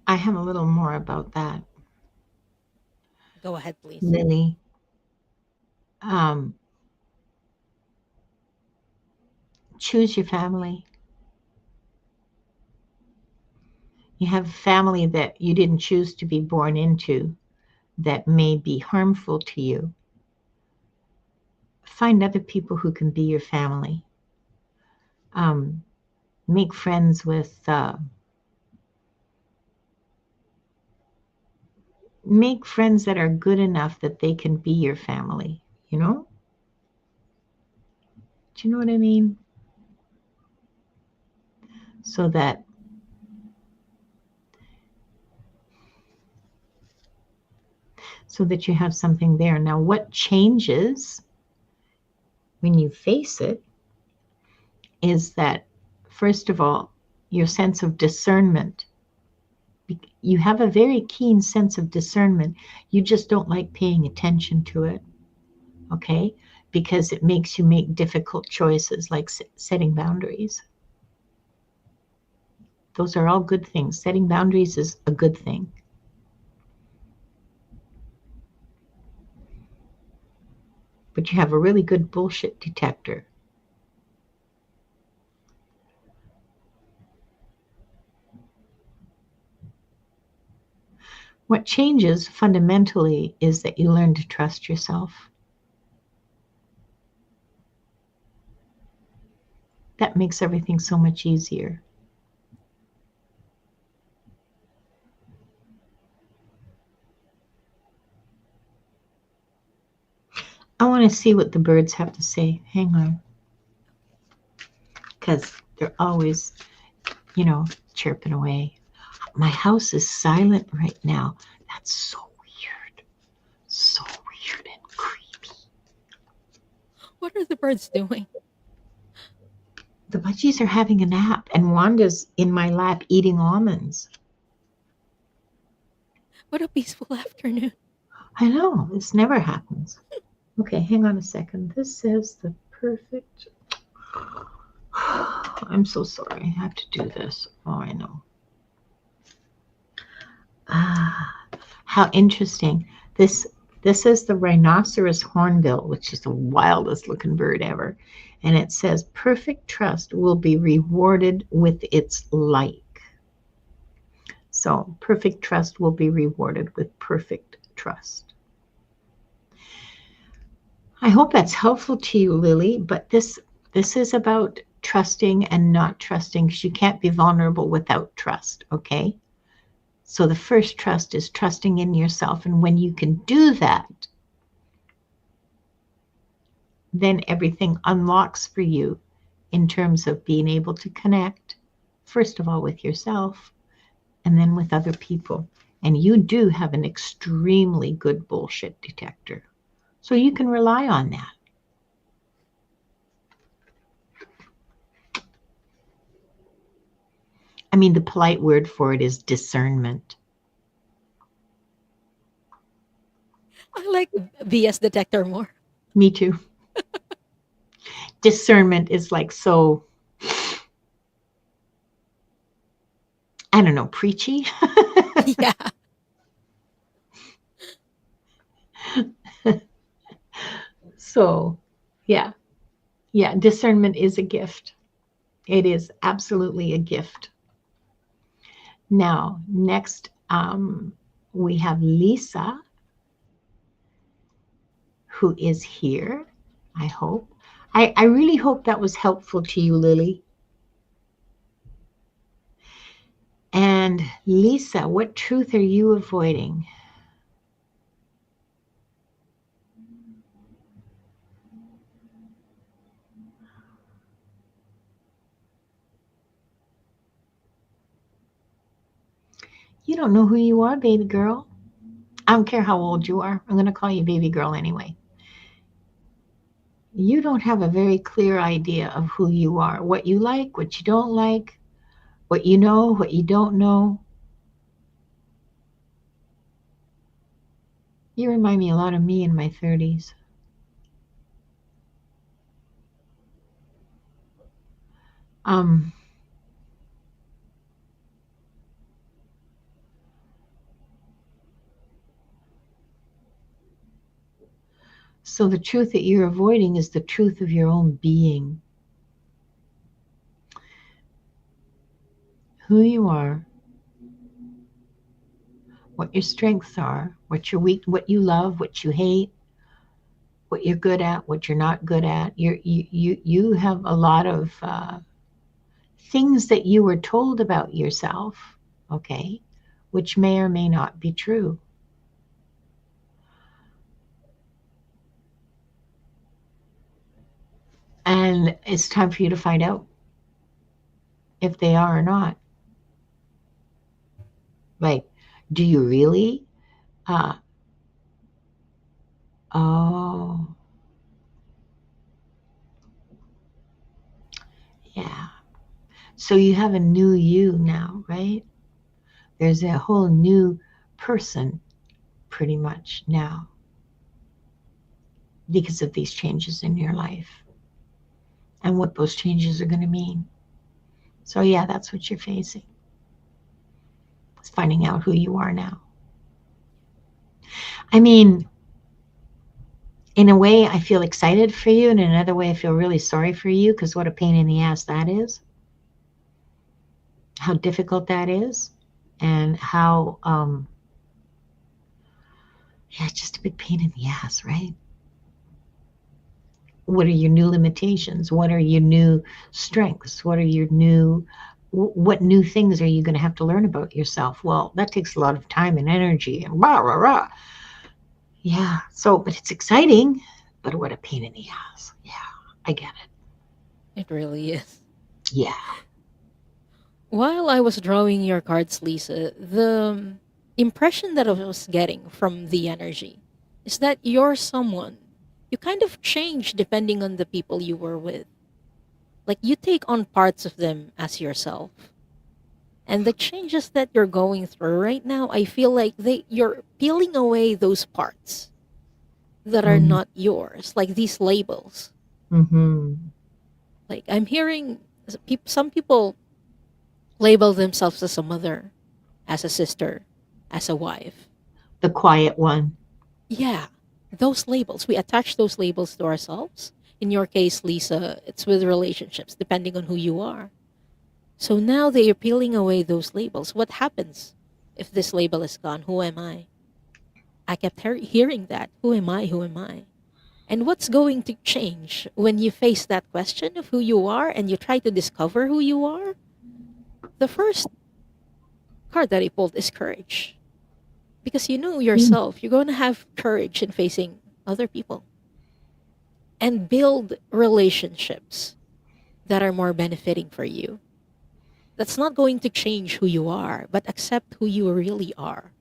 I have a little more about that, Go ahead, please. Lily. Um, choose your family. You have family that you didn't choose to be born into that may be harmful to you. Find other people who can be your family. Um, make friends with make friends that are good enough that they can be your family, you know? Do you know what I mean? So that you have something there. Now, what changes when you face it is that, first of all, your sense of discernment. You have a very keen sense of discernment. You just don't like paying attention to it, okay? Because it makes you make difficult choices like setting boundaries. Those are all good things. Setting boundaries is a good thing. But you have a really good bullshit detector. What changes fundamentally is that you learn to trust yourself. That makes everything so much easier. I want to see what the birds have to say. Hang on. Because they're always, chirping away. My house is silent right now. That's so weird. So weird and creepy. What are the birds doing? The budgies are having a nap, and Wanda's in my lap eating almonds. What a peaceful afternoon. I know, this never happens. Okay, hang on a second. This says the perfect. I'm so sorry. I have to do this. Oh, I know. Ah, how interesting. This is the rhinoceros hornbill, which is the wildest looking bird ever. And it says perfect trust will be rewarded with its like. So perfect trust will be rewarded with perfect trust. I hope that's helpful to you, Lily, but this is about trusting and not trusting, because you can't be vulnerable without trust, okay? So the first trust is trusting in yourself. And when you can do that, then everything unlocks for you in terms of being able to connect, first of all, with yourself and then with other people. And you do have an extremely good bullshit detector. So you can rely on that. I mean, the polite word for it is discernment. I like BS detector more. Me too. Discernment is like so, I don't know, preachy. Yeah. So, yeah, yeah, discernment is a gift. It is absolutely a gift. Now, next, we have Lisa, who is here. I hope. I really hope that was helpful to you, Lily. And Lisa, what truth are you avoiding? You don't know who you are, baby girl. I don't care how old you are. I'm going to call you baby girl anyway. You don't have a very clear idea of who you are, what you like, what you don't like, what you know, what you don't know. You remind me a lot of me in my 30s. Um, so the truth that you're avoiding is the truth of your own being, who you are, what your strengths are, what you're weak, what you love, what you hate, what you're good at, what you're not good at. You have a lot of things that you were told about yourself, okay, which may or may not be true. And it's time for you to find out if they are or not. Like, do you really? Uh, oh, yeah. So you have a new you now, right? There's a whole new person pretty much now because of these changes in your life and what those changes are going to mean. So, yeah, that's what you're facing. It's finding out who you are now. I mean, in a way, I feel excited for you, and in another way, I feel really sorry for you because what a pain in the ass that is, how difficult that is, and how, yeah, it's just a big pain in the ass, right? What are your new limitations? What are your new strengths? What are your new, what new things are you going to have to learn about yourself? Well, that takes a lot of time and energy and rah, rah, rah. Yeah. So, but it's exciting, but what a pain in the ass. Yeah, I get it. It really is. Yeah. While I was drawing your cards, Lisa, the impression that I was getting from the energy is that you're someone you kind of change depending on the people you were with. Like you take on parts of them as yourself. And the changes that you're going through right now, I feel like you're peeling away those parts that are Mm-hmm. not yours, like these labels. Mm-hmm. Like I'm hearing some people label themselves as a mother, as a sister, as a wife. The quiet one. Yeah, those labels. We attach those labels to ourselves. In your case, Lisa, it's with relationships, depending on who you are. So now they are peeling away those labels. What happens if this label is gone? Who am I? I kept hearing that. Who am I? Who am I? And what's going to change when you face that question of who you are and you try to discover who you are? The first card that I pulled is courage. Because you know Mm. yourself, you're going to have courage in facing other people and build relationships that are more benefiting for you. That's not going to change who you are, but accept who you really are.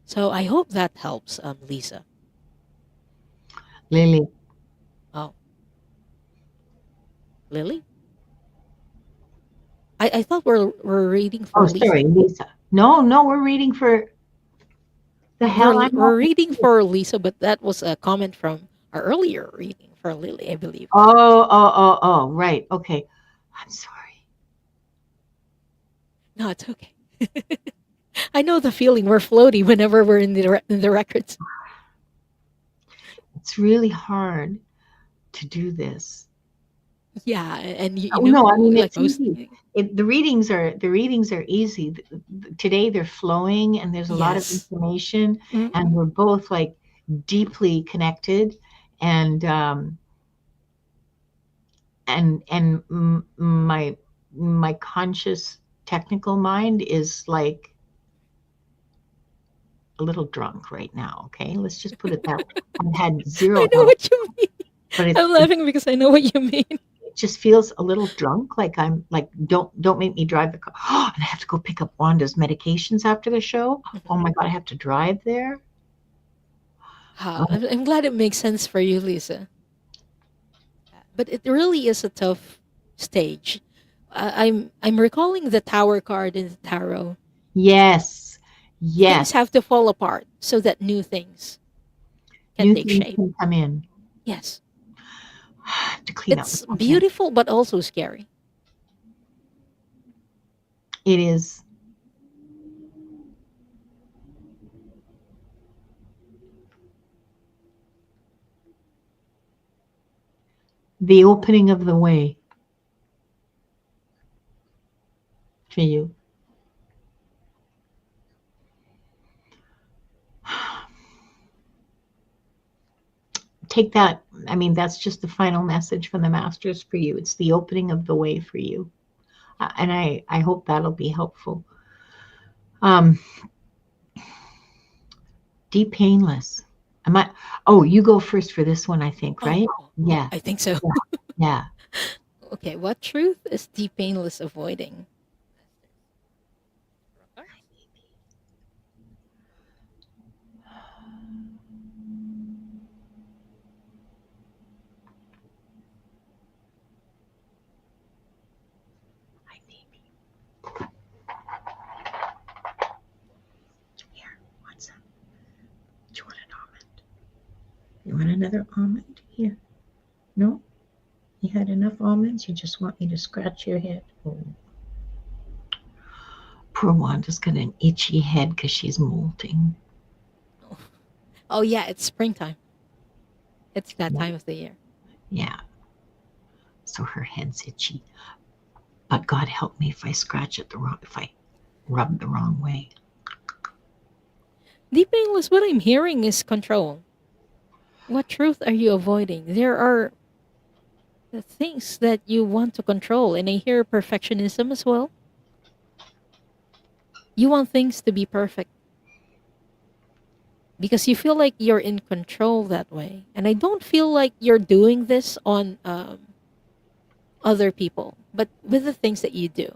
So I hope that helps, Lisa. Lily. Oh, Lily? I thought we're reading Oh, for sorry, Lisa. Lisa. No, no, we're reading for the No, hell I'm not. we're reading for Lisa, but that was a comment from our earlier reading for Lily, I believe. Oh, right. Okay. I'm sorry. No, it's okay. I know the feeling. We're floaty whenever we're in in the records. It's really hard to do this. Yeah, and you Oh, no, I know, mean like it's most. easy. The readings are easy. Today they're flowing and there's a lot of Yes. information and Mhm. we're both like deeply connected and my conscious technical mind is like a little drunk right now. Okay, let's just put it that way. I've had I zero know alcohol, what you mean. but it, I'm it laughing because I know what you mean. it just feels a little drunk. Like I'm like don't make me drive the car. And I have to go pick up Wanda's medications after the show. Mhm. Oh my god, I have to drive there. Oh, I'm glad it makes sense for you, Lisa. But it really is a tough stage. I'm recalling the Tower card in the tarot. yes, Things yes. have to fall apart so that new things can New take things shape. can come in. Yes, I have to clean out the it's content. beautiful but also scary. It is the opening of the way for you. Take that. I mean, that's just the final message from the masters for you. It's the opening of the way for you. And I hope that'll be helpful. Um, deep painless. Am I? Oh, you go first for this one, I think, Oh, right? yeah, Yeah, I think so. yeah, yeah. Okay, what truth is deep painless avoiding? Hi, baby. Here, what's up? Do you want an almond? You want another almond? Here. No? You had enough almonds? You just want me to scratch your head? Oh. Poor Wanda's got an itchy head because she's molting. Oh. Oh, yeah, it's springtime. It's that Yeah, time of the year. yeah. So her head's itchy. But God help me if I scratch it the wrong, if I rub the wrong way. Deep painless, what I'm hearing is control. What truth are you avoiding? There are the things that you want to control, and I hear perfectionism as well. You want things to be perfect because you feel like you're in control that way. And I don't feel like you're doing this on other people, but with the things that you do.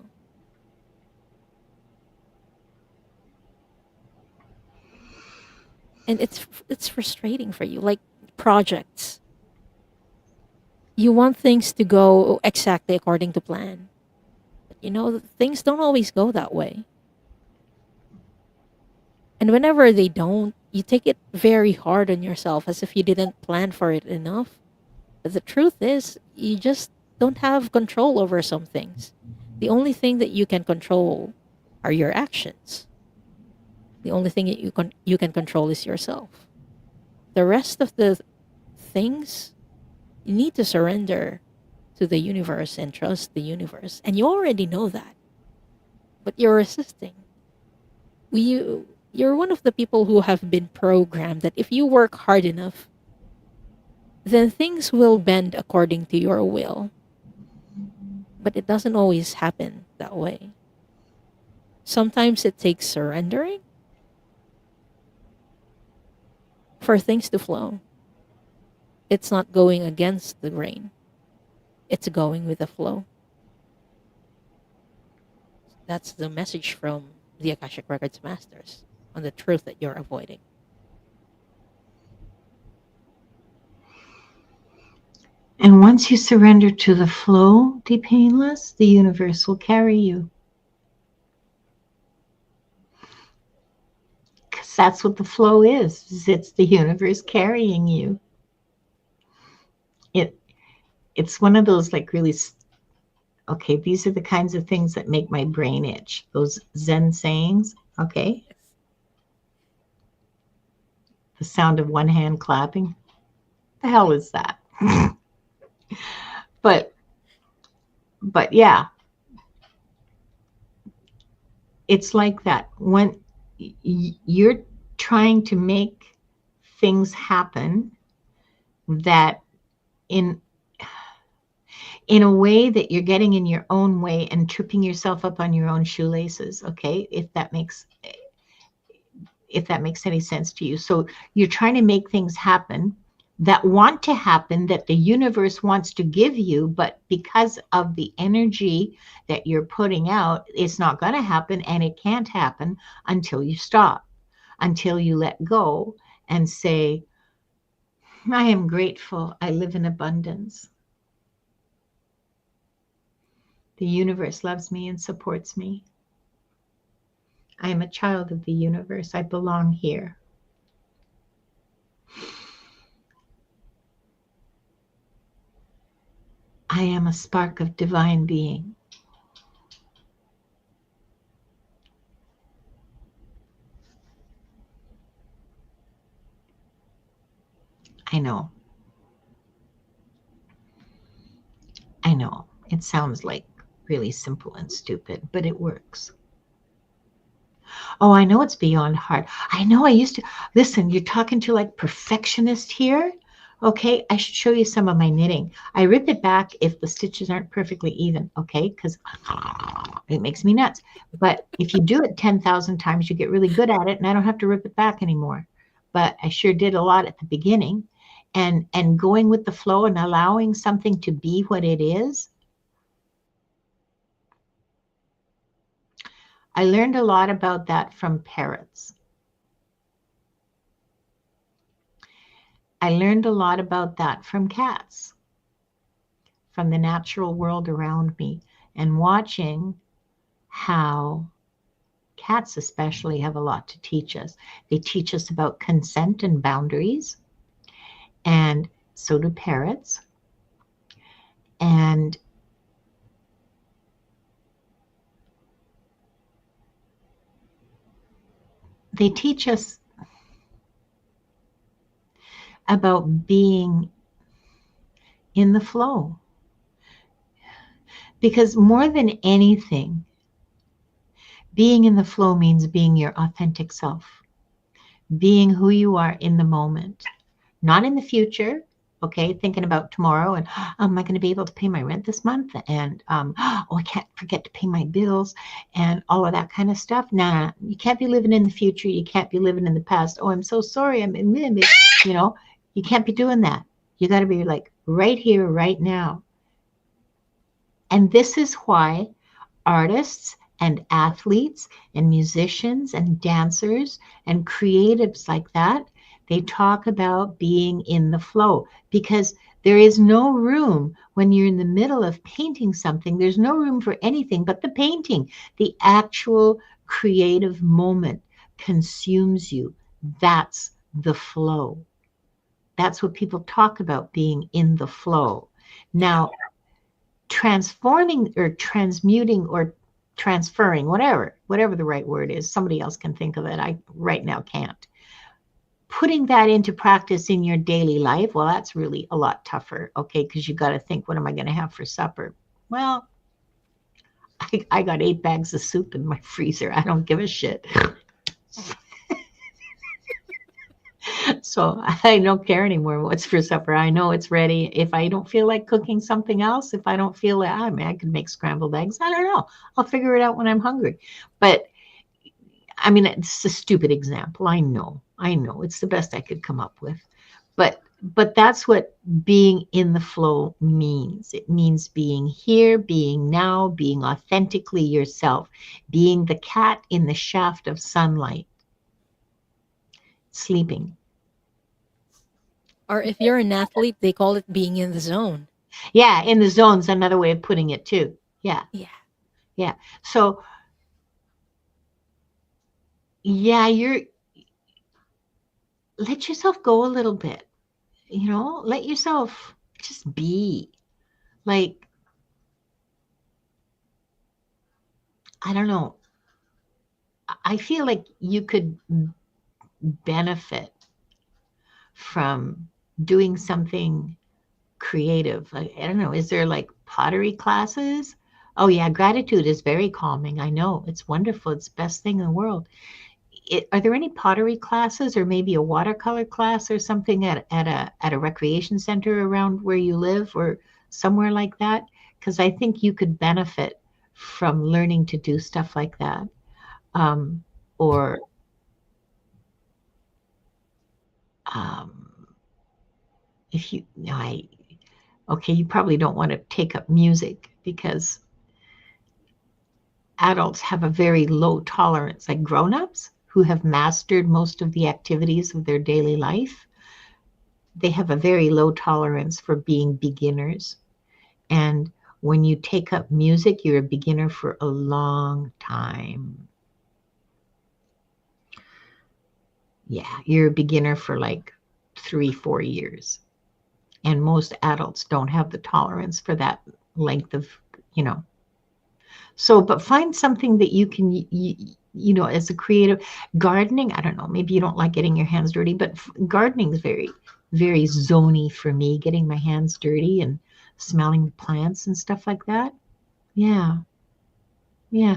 And it's frustrating for you, like projects. You want things to go exactly according to plan. But you know, things don't always go that way. And whenever they don't, you take it very hard on yourself as if you didn't plan for it enough. But the truth is, you just don't have control over some things. The only thing that you can control are your actions. The only thing that you can control is yourself. The rest of the things, you need to surrender to the universe and trust the universe. And you already know that, but you're resisting. You're one of the people who have been programmed that if you work hard enough, then things will bend according to your will. But it doesn't always happen that way. Sometimes it takes surrendering for things to flow. It's not going against the grain, it's going with the flow. That's the message from the Akashic Records masters on the truth that you're avoiding. And once you surrender to the flow, the painless, the universe will carry you. Because that's what the flow is. It's the universe carrying you. It it's one of those like really okay, these are the kinds of things that make my brain itch. Those Zen sayings, okay? Yes. The sound of one hand clapping. The hell is that? but yeah, it's like that. When you're trying to make things happen that in a way that you're getting in your own way and tripping yourself up on your own shoelaces, okay? If that makes any sense to you. So you're trying to make things happen that want to happen, that the universe wants to give you, but because of the energy that you're putting out, it's not going to happen, and it can't happen until you stop, until you let go and say, I am grateful. I live in abundance. The universe loves me and supports me. I am a child of the universe. I belong here. I am a spark of divine being. I know. I know. It sounds like really simple and stupid, but it works. Oh, I know it's beyond hard. I know I used to listen. You're talking to like perfectionist here. Okay, I should show you some of my knitting. I rip it back if the stitches aren't perfectly even, okay? Because it makes me nuts. But if you do it 10,000 times, you get really good at it, and I don't have to rip it back anymore. But I sure did a lot at the beginning. And going with the flow and allowing something to be what it is. I learned a lot about that from parrots. I learned a lot about that from cats, from the natural world around me, and watching how cats especially have a lot to teach us. They teach us about consent and boundaries, and so do parrots. And they teach us about being in the flow. Because more than anything, being in the flow means being your authentic self, being who you are in the moment, not in the future. Okay, thinking about tomorrow and am I going to be able to pay my rent this month? And oh, I can't forget to pay my bills and all of that kind of stuff. Nah, you can't be living in the future. You can't be living in the past. Oh, I'm so sorry. I'm in, you know, you can't be doing that. You got to be like right here, right now. And this is why artists and athletes and musicians and dancers and creatives like that, they talk about being in the flow, because there is no room when you're in the middle of painting something. There's no room for anything but the painting. The actual creative moment consumes you. That's the flow. That's what people talk about, being in the flow. Now, transforming or transmuting or transferring, whatever the right word is, somebody else can think of it. I right now can't. Putting that into practice in your daily life, well, that's really a lot tougher, okay? Because you got to think, what am I going to have for supper? Well, I got 8 bags of soup in my freezer. I don't give a shit. So I don't care anymore what's for supper. I know it's ready. If I don't feel like cooking something else, if I don't feel like, I mean, I could make scrambled eggs. I don't know. I'll figure it out when I'm hungry. But I mean, it's a stupid example. I know. It's the best I could come up with. But that's what being in the flow means. It means being here, being now, being authentically yourself, being the cat in the shaft of sunlight, sleeping. Or if you're an athlete, they call it being in the zone. Yeah, in the zone's another way of putting it too. Yeah, Yeah. yeah. So yeah, you're let yourself go a little bit, let yourself just be. Like, I don't know. I feel like you could benefit from doing something creative. I don't know. Is there like pottery classes? Oh yeah, gratitude is very calming. I know. It's wonderful. It's the best thing in the world. Are there any pottery classes or maybe a watercolor class or something at a recreation center around where you live or somewhere like that? Because I think you could benefit from learning to do stuff like that. Or um, if you, I, okay, you probably don't want to take up music because adults have a very low tolerance, like grown-ups who have mastered most of the activities of their daily life. They have a very low tolerance for being beginners. And when you take up music, you're a beginner for a long time. Yeah, you're a beginner for like 3, 4 years. And most adults don't have the tolerance for that length of, you know. So, but find something that you can, as a creative. Gardening, I don't know, maybe you don't like getting your hands dirty, but gardening is very, very zony for me, getting my hands dirty and smelling the plants and stuff like that. Yeah, yeah.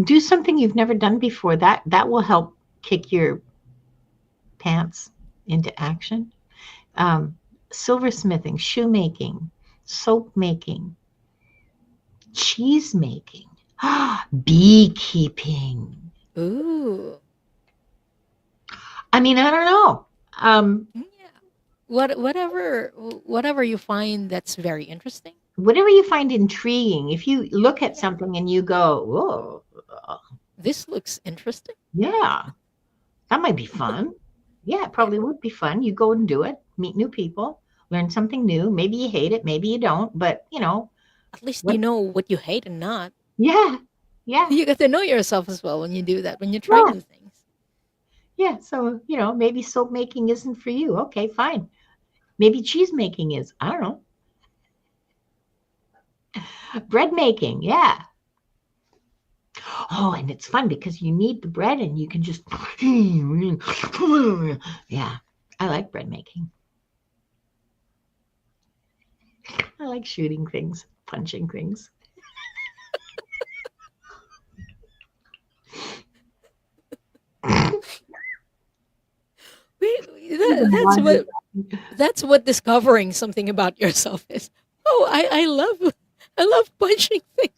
Do something you've never done before. That will help kick your pants into action. Silversmithing, shoemaking, soap making, cheese making, beekeeping. Ooh. I mean, I don't know. Yeah. Whatever you find that's very interesting. Whatever you find intriguing, if you look at Yeah. something and you go, "Oh, This looks interesting. yeah, that might be fun." Yeah, it Yeah. probably would be fun. You go and do it, meet new people, learn something new. Maybe you hate it, maybe you don't, but At least you what? know what you hate and not. Yeah, yeah, You get to know yourself as well when you do that, when you try yeah, new things. yeah. So, maybe soap making isn't for you. Okay, fine. Maybe cheese making is. I don't know. Bread making, yeah. Oh, and it's fun because you knead the bread and you can just, yeah. I like bread making. I like shooting things, punching things. That's what discovering something about yourself is. Oh, I love punching things.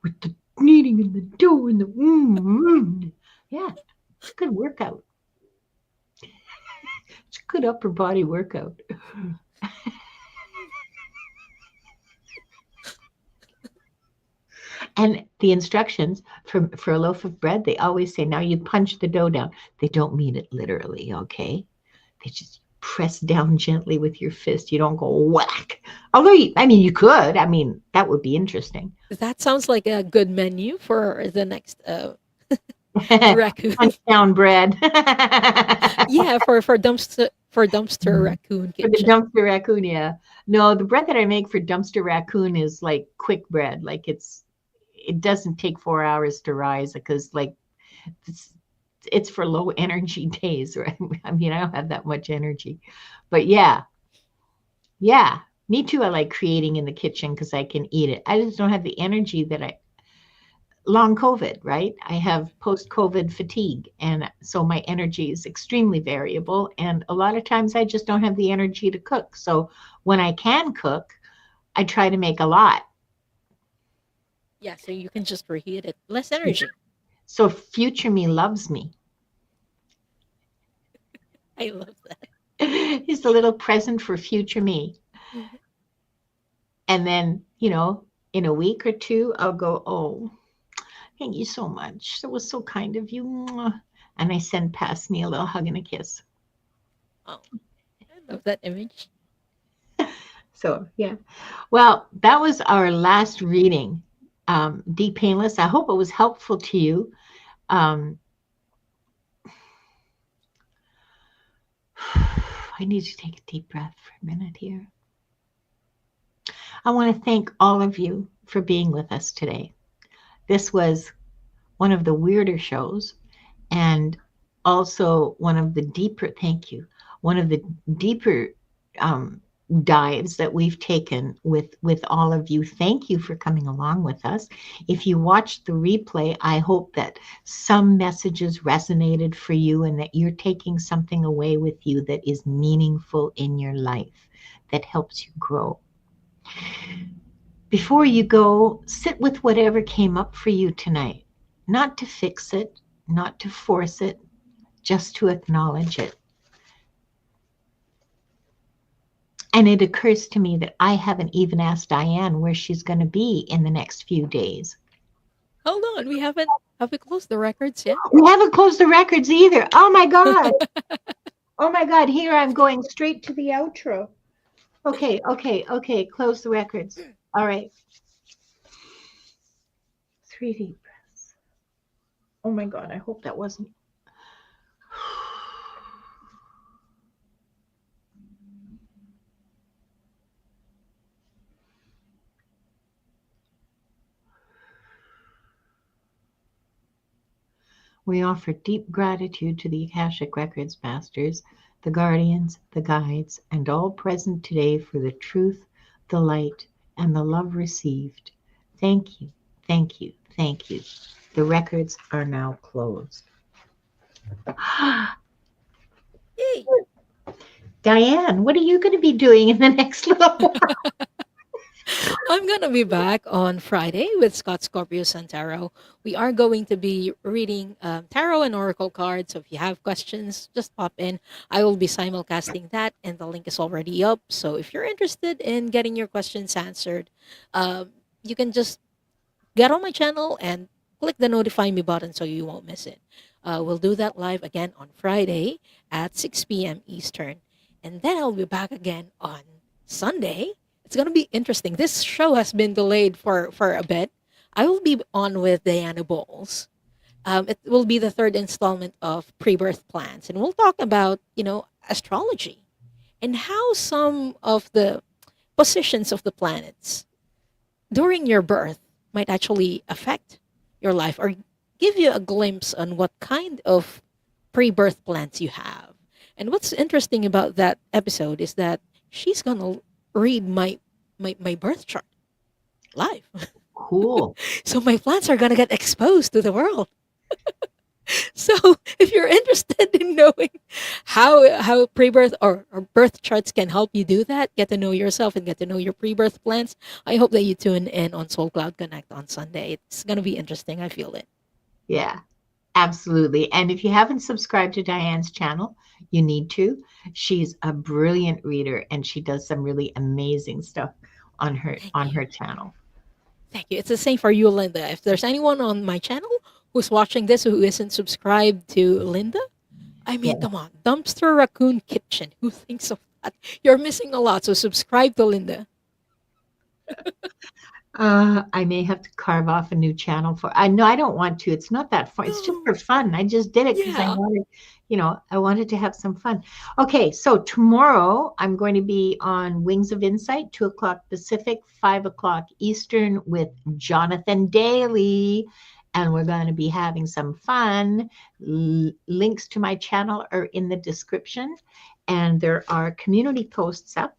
With the kneading and the dough and the yeah, it's a good workout. It's a good upper body workout. And the instructions for a loaf of bread, they always say, now you punch the dough down. They don't mean it literally, okay? They just press down gently with your fist. You don't go whack. Although, I mean, you could. I mean, that would be interesting. That sounds like a good menu for the next raccoon. Punch down bread. Yeah, for dumpster raccoon For the kitchen. dumpster raccoon, yeah. No, the bread that I make for dumpster raccoon is like quick bread. Like it doesn't take 4 hours to rise because like it's it's for low energy days, right? I mean, I don't have that much energy. But yeah, yeah. Me too. I like creating in the kitchen because I can eat it. I just don't have the energy that long COVID, right? I have post COVID fatigue. And so my energy is extremely variable. And a lot of times I just don't have the energy to cook. So when I can cook, I try to make a lot. Yeah, so you can just reheat it. Less energy. So future me loves me. I love that. It's a little present for future me. Mhm. And then, in a week or two, I'll go, oh, thank you so much. That was so kind of you. Mwah. And I send past me a little hug and a kiss. Oh, I love that image. So, yeah. Well, that was our last reading. Deep Painless. I hope it was helpful to you. Um, I need to take a deep breath for a minute here. I want to thank all of you for being with us today. This was one of the weirder shows, and also one of the deeper, thank you, one of the deeper um, dives that we've taken with all of you. Thank you for coming along with us. If you watched the replay, I hope that some messages resonated for you and that you're taking something away with you that is meaningful in your life, that helps you grow. Before you go, sit with whatever came up for you tonight, not to fix it, not to force it, just to acknowledge it. And it occurs to me that I haven't even asked Diane where she's going to be in the next few days. Hold on, we haven't have we closed the records yet? We haven't closed the records either. Oh my God. Oh my God. Here I'm going straight to the outro. Okay, okay, okay. Close the records. All right. 3 deep breaths. Oh my God. I hope that wasn't. We offer deep gratitude to the Akashic Records masters, the guardians, the guides, and all present today for the truth, the light, and the love received. Thank you, thank you, thank you. The records are now closed. Yay! Diane, what are you going to be doing in the next little while? I'm gonna be back on Friday with Scott Scorpio Santaro. We are going to be reading tarot and oracle cards. So if you have questions, just pop in. I will be simulcasting that, and the link is already up. So if you're interested in getting your questions answered, you can just get on my channel and click the notify me button so you won't miss it. We'll do that live again on Friday at 6 p.m. Eastern. And then I'll be back again on Sunday. It's going to be interesting. This show has been delayed for a bit. I will be on with Diana Bowles. It will be the third installment of Pre-Birth Plans. And we'll talk about, astrology and how some of the positions of the planets during your birth might actually affect your life or give you a glimpse on what kind of pre-birth plans you have. And what's interesting about that episode is that she's gonna read my birth chart live. Cool. So my plans are gonna get exposed to the world. So if you're interested in knowing how pre-birth or birth charts can help you do that, get to know yourself and get to know your pre-birth plans, I hope that you tune in on Soul Cloud Connect on Sunday. It's gonna be interesting. I feel it. Yeah, absolutely. And if you haven't subscribed to Diane's channel, you need to. She's a brilliant reader and she does some really amazing stuff on her Thank on you. her channel. Thank you. It's the same for you, Linda. If there's anyone on my channel who's watching this who isn't subscribed to Linda, I Yeah. mean, come on, Dumpster Raccoon Kitchen. Who thinks of that? You're missing a lot. So subscribe to Linda. I may have to carve off a new channel for. I know I don't want to. It's not that fun. It's just No. for fun. I just did it because Yeah. I wanted to have some fun. Okay, so tomorrow I'm going to be on Wings of Insight, 2 o'clock Pacific, 5 o'clock Eastern with Jonathan Daly. And we're going to be having some fun. Links to my channel are in the description, and there are community posts up.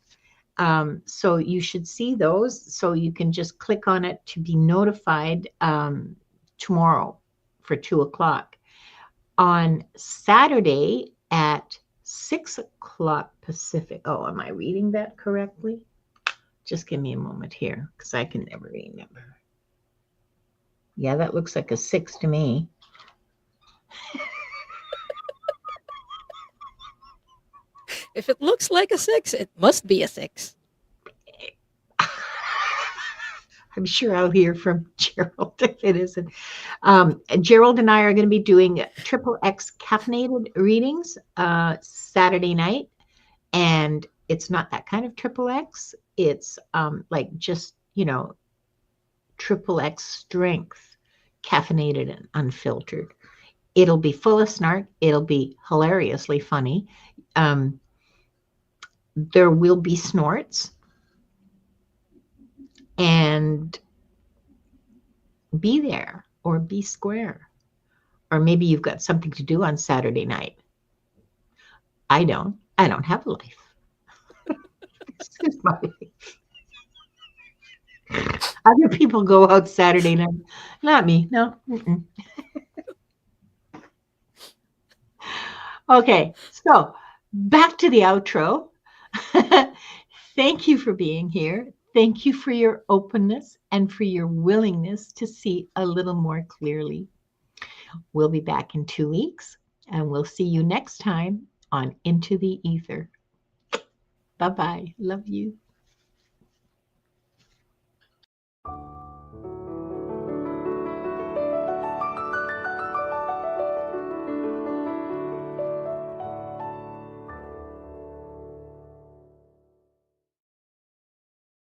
So you should see those. So you can just click on it to be notified tomorrow for 2 o'clock. On Saturday at 6 o'clock Pacific. Oh, am I reading that correctly? Just give me a moment here because I can never remember. Yeah, that looks like a 6 to me. If it looks like a 6, it must be a 6. I'm sure I'll hear from Gerald if it isn't. Gerald and I are going to be doing triple X caffeinated readings Saturday night. And it's not that kind of triple X. It's like just, triple X strength, caffeinated and unfiltered. It'll be full of snark. It'll be hilariously funny. There will be snorts. And be there or be square. Or maybe you've got something to do on Saturday night. I don't. I don't have a life. This is my life. Other people go out Saturday night. Not me. No. Mm-mm. Okay. So back to the outro. Thank you for being here. Thank you for your openness and for your willingness to see a little more clearly. We'll be back in 2 weeks, and we'll see you next time on Into the Aether. Bye-bye. Love you.